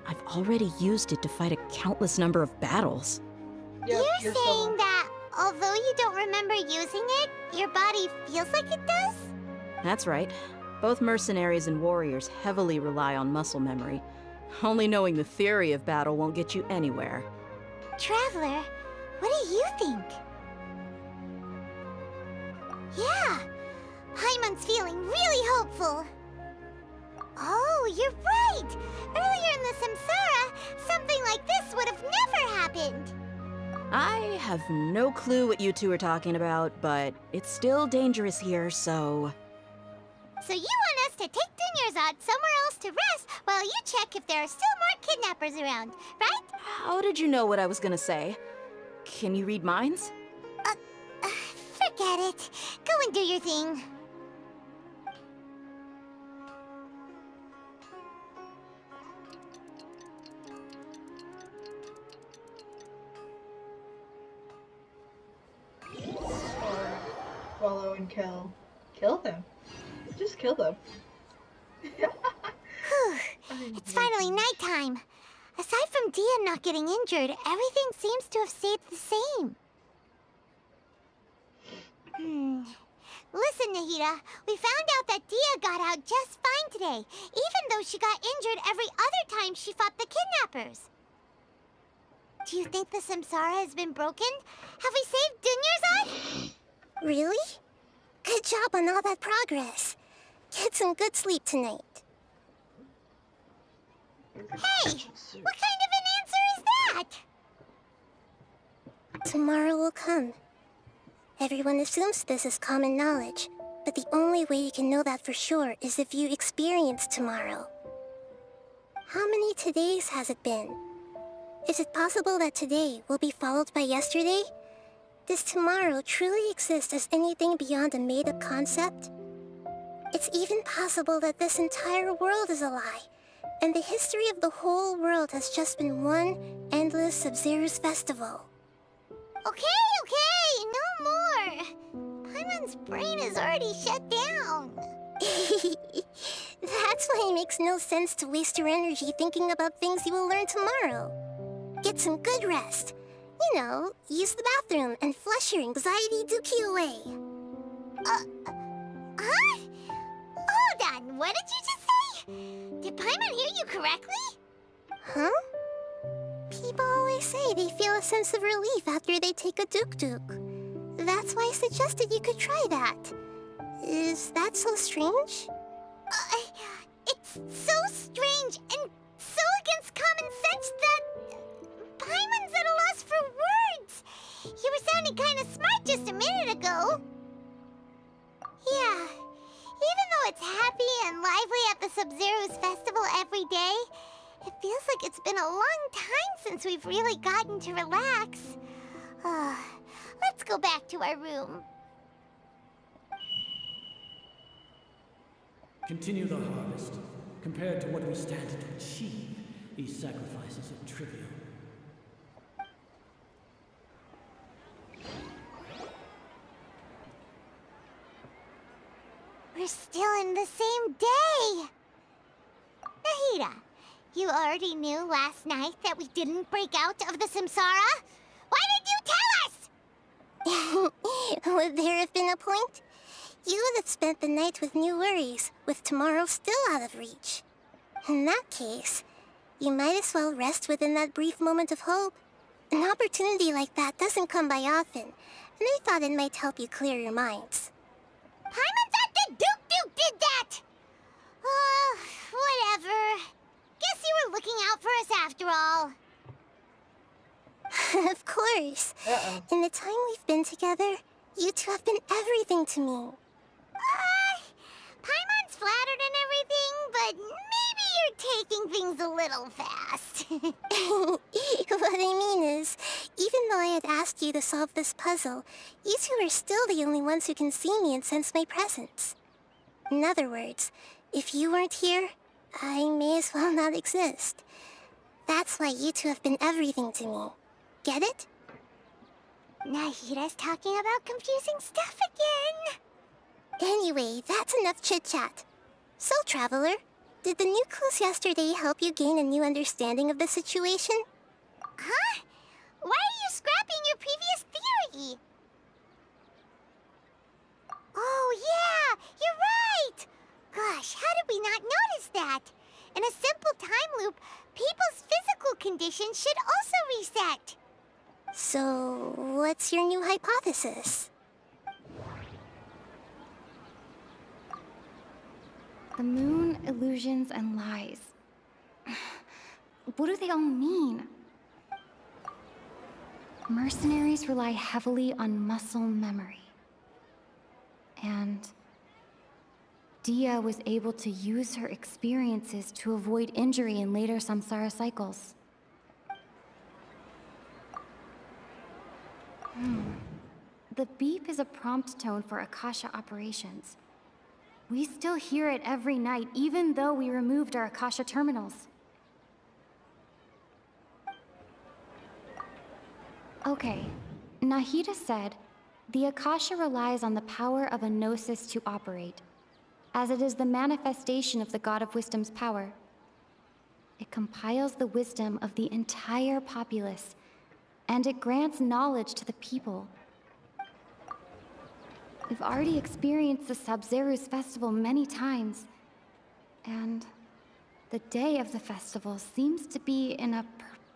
I've already used it to fight a countless number of battles. You're saying that although you don't remember using it, your body feels like it does? That's right. Both mercenaries and warriors heavily rely on muscle memory. Only knowing the theory of battle won't get you anywhere. Traveler, what do you think? Yeah, Paimon's feeling really hopeful. Oh, you're right! Earlier in the Samsara, something like this would have never happened. I have no clue what you two are talking about, but it's still dangerous here, so... So you want us to take Dunyarzad somewhere else to rest while you check if there are still more kidnappers around, right? How did you know what I was gonna say? Can you read minds? Forget it. Go and do your thing. Follow and kill. Kill them. Just kill them. Whew. It's finally nighttime. Aside from Dia not getting injured, everything seems to have stayed the same. Listen, Nahida, we found out that Dia got out just fine today, even though she got injured every other time she fought the kidnappers. Do you think the Samsara has been broken? Have we saved Dunyarzad? Really? Good job on all that progress. Get some good sleep tonight. Hey! What kind of an answer is that? Tomorrow will come. Everyone assumes this is common knowledge, but the only way you can know that for sure is if you experience tomorrow. How many todays has it been? Is it possible that today will be followed by yesterday? Does tomorrow truly exist as anything beyond a made-up concept? It's even possible that this entire world is a lie, and the history of the whole world has just been one endless Sub-Zero's festival. Okay, no more. Paimon's brain is already shut down. That's why it makes no sense to waste your energy thinking about things you will learn tomorrow. Get some good rest. You know, use the bathroom and flush your anxiety dookie away. Huh? Hold on, what did you just say? Did Paimon hear you correctly? Huh? People always say they feel a sense of relief after they take a duk-duk. That's why I suggested you could try that. Is that so strange? It's so strange and so against common sense that Paimon's at a loss for words. You were sounding kind of smart just a minute ago. Yeah, even though it's happy and lively at the Sub-Zero's festival every day, it feels like it's been a long time since we've really gotten to relax. Let's go back to our room. Continue the harvest. Compared to what we stand to achieve, these sacrifices are trivial. We're still in the same day! Nahida, you already knew last night that we didn't break out of the Samsara? Why did you tell us? Would there have been a point? You would have spent the night with new worries, with tomorrow still out of reach. In that case, you might as well rest within that brief moment of hope. An opportunity like that doesn't come by often, and I thought it might help you clear your minds. Paimon thought the Duke did that! Whatever. Guess you were looking out for us after all. Of course. In the time we've been together, you two have been everything to me. Paimon's flattered and everything, but maybe you're taking things a little fast. What I mean is, even though I had asked you to solve this puzzle, you two are still the only ones who can see me and sense my presence. In other words, if you weren't here, I may as well not exist. That's why you two have been everything to me. Get it? Nahida's talking about confusing stuff again. Anyway, that's enough chit-chat. So, Traveler, did the new clues yesterday help you gain a new understanding of the situation? Huh? Why are you scrapping your previous theory? Oh, yeah! You're right! Gosh, how did we not notice that? In a simple time loop, people's physical conditions should also reset. So, what's your new hypothesis? The moon, illusions, and lies. What do they all mean? Mercenaries rely heavily on muscle memory. And Dia was able to use her experiences to avoid injury in later samsara cycles. the beep is a prompt tone for Akasha operations. We still hear it every night, even though we removed our Akasha terminals. Okay, Nahida said, the Akasha relies on the power of a gnosis to operate, as it is the manifestation of the God of Wisdom's power. It compiles the wisdom of the entire populace, and it grants knowledge to the people. We've already experienced the Sub-Zeru's festival many times, and the day of the festival seems to be in a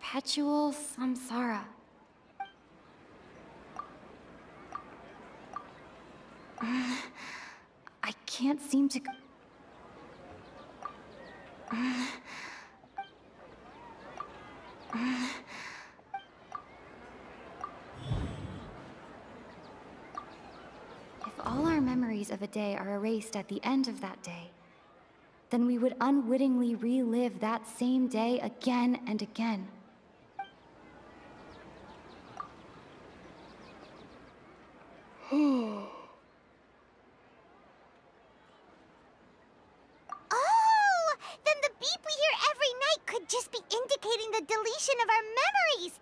perpetual samsara. I can't seem to... If all our memories of a day are erased at the end of that day, then we would unwittingly relive that same day again and again. Oh! Then the beep we hear every night could just be indicating the deletion of our memories!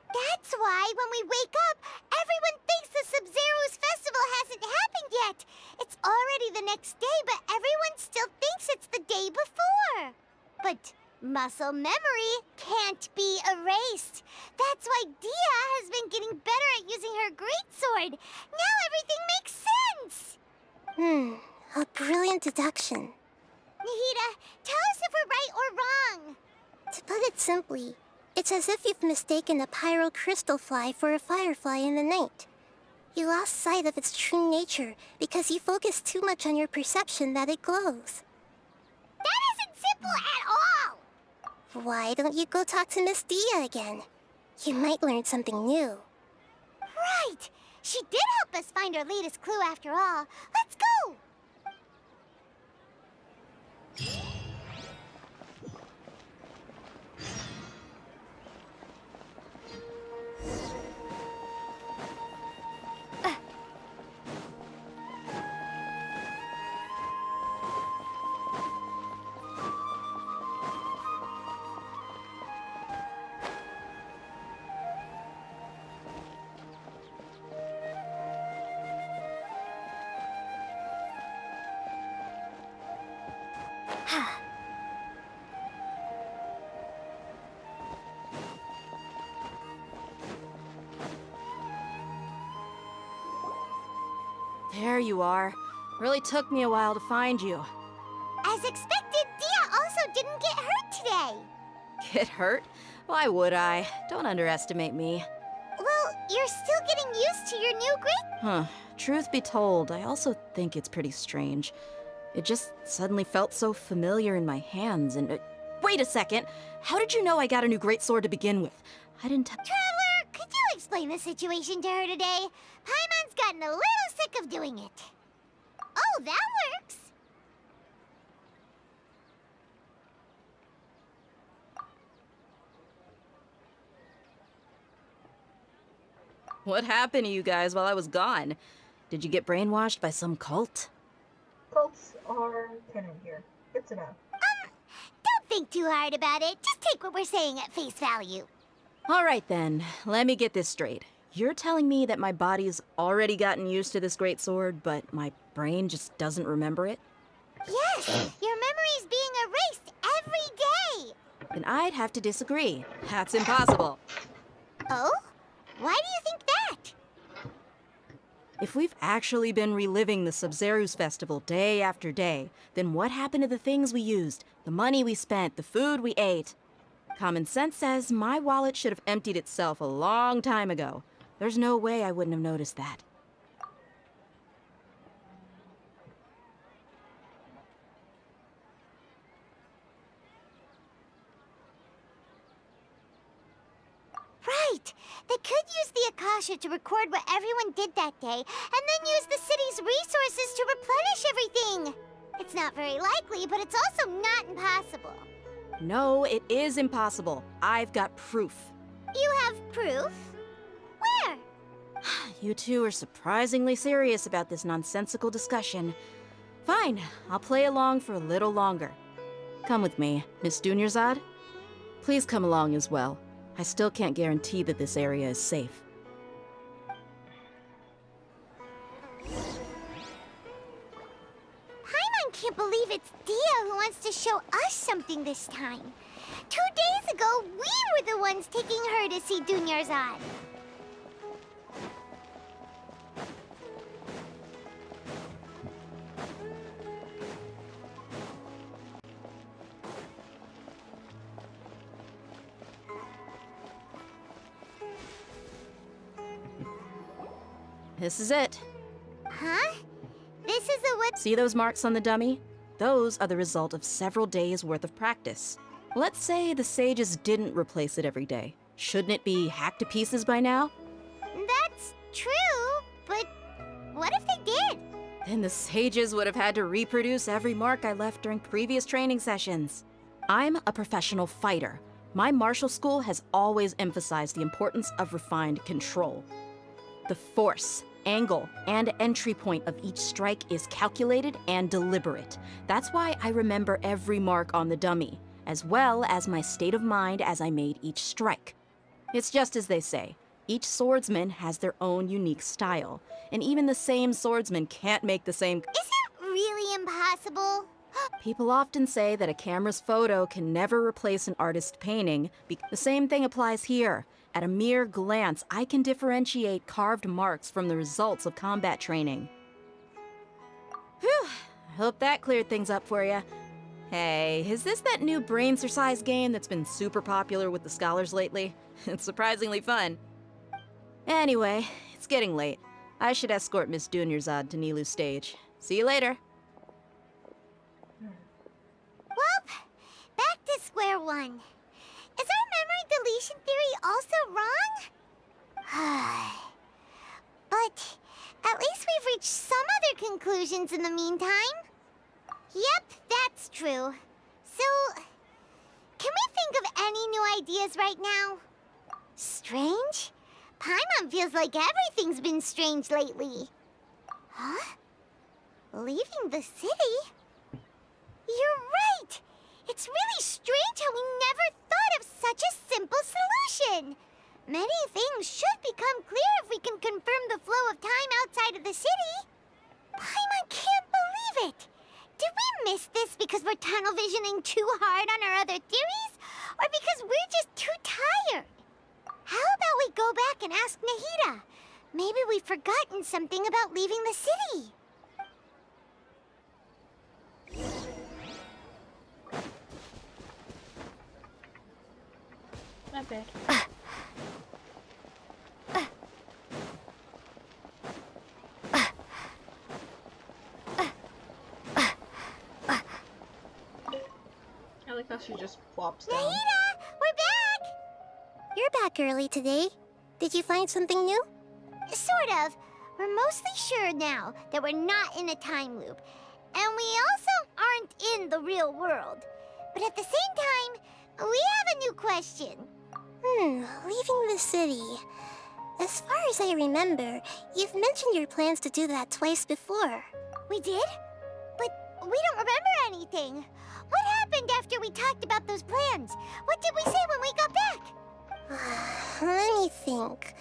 That's why, when we wake up, everyone thinks the Sub-Zeru's festival hasn't happened yet! It's already the next day, but everyone still thinks it's the day before! But muscle memory can't be erased. That's why Dia has been getting better at using her greatsword. Now everything makes sense! A brilliant deduction. Nahida, tell us if we're right or wrong. To put it simply, it's as if you've mistaken a pyro crystal fly for a firefly in the night. You lost sight of its true nature because you focused too much on your perception that it glows. That isn't simple at all! Why don't you go talk to Miss Dia again? You might learn something new. Right! She did help us find our latest clue after all. Let's go! There you are. Really took me a while to find you. As expected, Dia also didn't get hurt today. Get hurt? Why would I? Don't underestimate me. Well, you're still getting used to your new Huh. Truth be told, I also think it's pretty strange. It just suddenly felt so familiar in my hands and... wait a second! How did you know I got a new greatsword to begin with? I didn't... Traveler, could you explain the situation to her today? Paimon's gotten a little sick of doing it. Oh, that works! What happened to you guys while I was gone? Did you get brainwashed by some cult? Cults are canon here. Good to know. Don't think too hard about it. Just take what we're saying at face value. Alright then, let me get this straight. You're telling me that my body's already gotten used to this greatsword, but my brain just doesn't remember it? Yes! Your memory's being erased every day! Then I'd have to disagree. That's impossible. Oh? Why do you think that? If we've actually been reliving the Sub-Zeru's festival day after day, then what happened to the things we used, the money we spent, the food we ate? Common sense says my wallet should have emptied itself a long time ago. There's no way I wouldn't have noticed that. Right! They could use the Akasha to record what everyone did that day, and then use the city's resources to replenish everything! It's not very likely, but it's also not impossible. No, it is impossible. I've got proof. You have proof? Where? You two are surprisingly serious about this nonsensical discussion. Fine, I'll play along for a little longer. Come with me, Miss Dunyarzad. Please come along as well. I still can't guarantee that this area is safe. Paimon can't believe it's Dia who wants to show us something this time. 2 days ago, we were the ones taking her to see Dunyarzad. This is it. Huh? This is a what? See those marks on the dummy? Those are the result of several days' worth of practice. Let's say the sages didn't replace it every day. Shouldn't it be hacked to pieces by now? That's true, but what if they did? Then the sages would have had to reproduce every mark I left during previous training sessions. I'm a professional fighter. My martial school has always emphasized the importance of refined control. The force, angle, and entry point of each strike is calculated and deliberate. That's why I remember every mark on the dummy, as well as my state of mind as I made each strike. It's just as they say, each swordsman has their own unique style, and even the same swordsman can't make the same. Is it really impossible? People often say that a camera's photo can never replace an artist's painting. The same thing applies here. At a mere glance, I can differentiate carved marks from the results of combat training. Whew, I hope that cleared things up for you. Hey, is this that new brain-exercise game that's been super popular with the scholars lately? It's surprisingly fun. Anyway, it's getting late. I should escort Miss Dunyarzad to Nilu's stage. See you later. Well, back to square one. Is our memory deletion theory also wrong? But at least we've reached some other conclusions in the meantime. Yep, that's true. So, can we think of any new ideas right now? Strange? Paimon feels like everything's been strange lately. Huh? Leaving the city? You're right! It's really strange how we never thought of such a simple solution! Many things should become clear if we can confirm the flow of time outside of the city. Paimon can't believe it! Did we miss this because we're tunnel visioning too hard on our other theories? Or because we're just too tired? How about we go back and ask Nahida? Maybe we've forgotten something about leaving the city. Not bad. I like how she just plops down. Nahida! We're back! You're back early today. Did you find something new? Sort of. We're mostly sure now that we're not in a time loop. And we also aren't in the real world. But at the same time, we have a new question. Leaving the city. As far as I remember, you've mentioned your plans to do that twice before. We did? But we don't remember anything. What happened after we talked about those plans? What did we say when we got back? Let me think.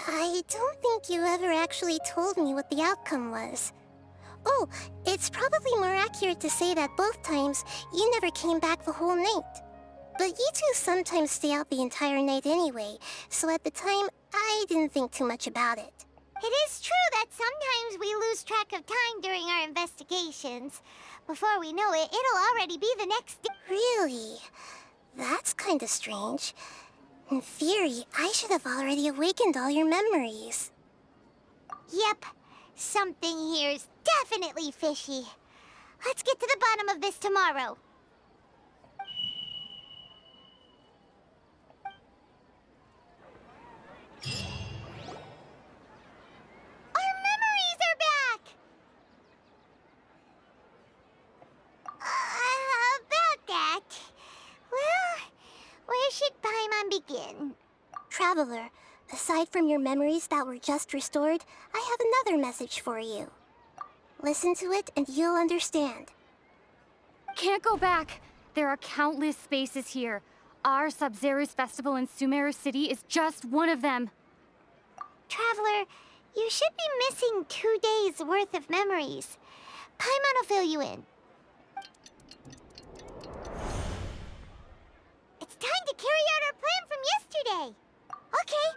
I don't think you ever actually told me what the outcome was. Oh, it's probably more accurate to say that both times you never came back the whole night. But you two sometimes stay out the entire night anyway, so at the time, I didn't think too much about it. It is true that sometimes we lose track of time during our investigations. Before we know it, it'll already be the next day. Really? That's kinda strange. In theory, I should have already awakened all your memories. Yep. Something here's definitely fishy. Let's get to the bottom of this tomorrow. Our memories are back! About that... Well, where should Paimon begin? Traveler, Aside from your memories that were just restored, I have another message for you. Listen to it and you'll understand. Can't go back. There are countless spaces here. Our Sub-Zero's festival in Sumeru City is just one of them. Traveler, you should be missing 2 days worth of memories. Paimon will fill you in. It's time to carry out our plan from yesterday. Okay,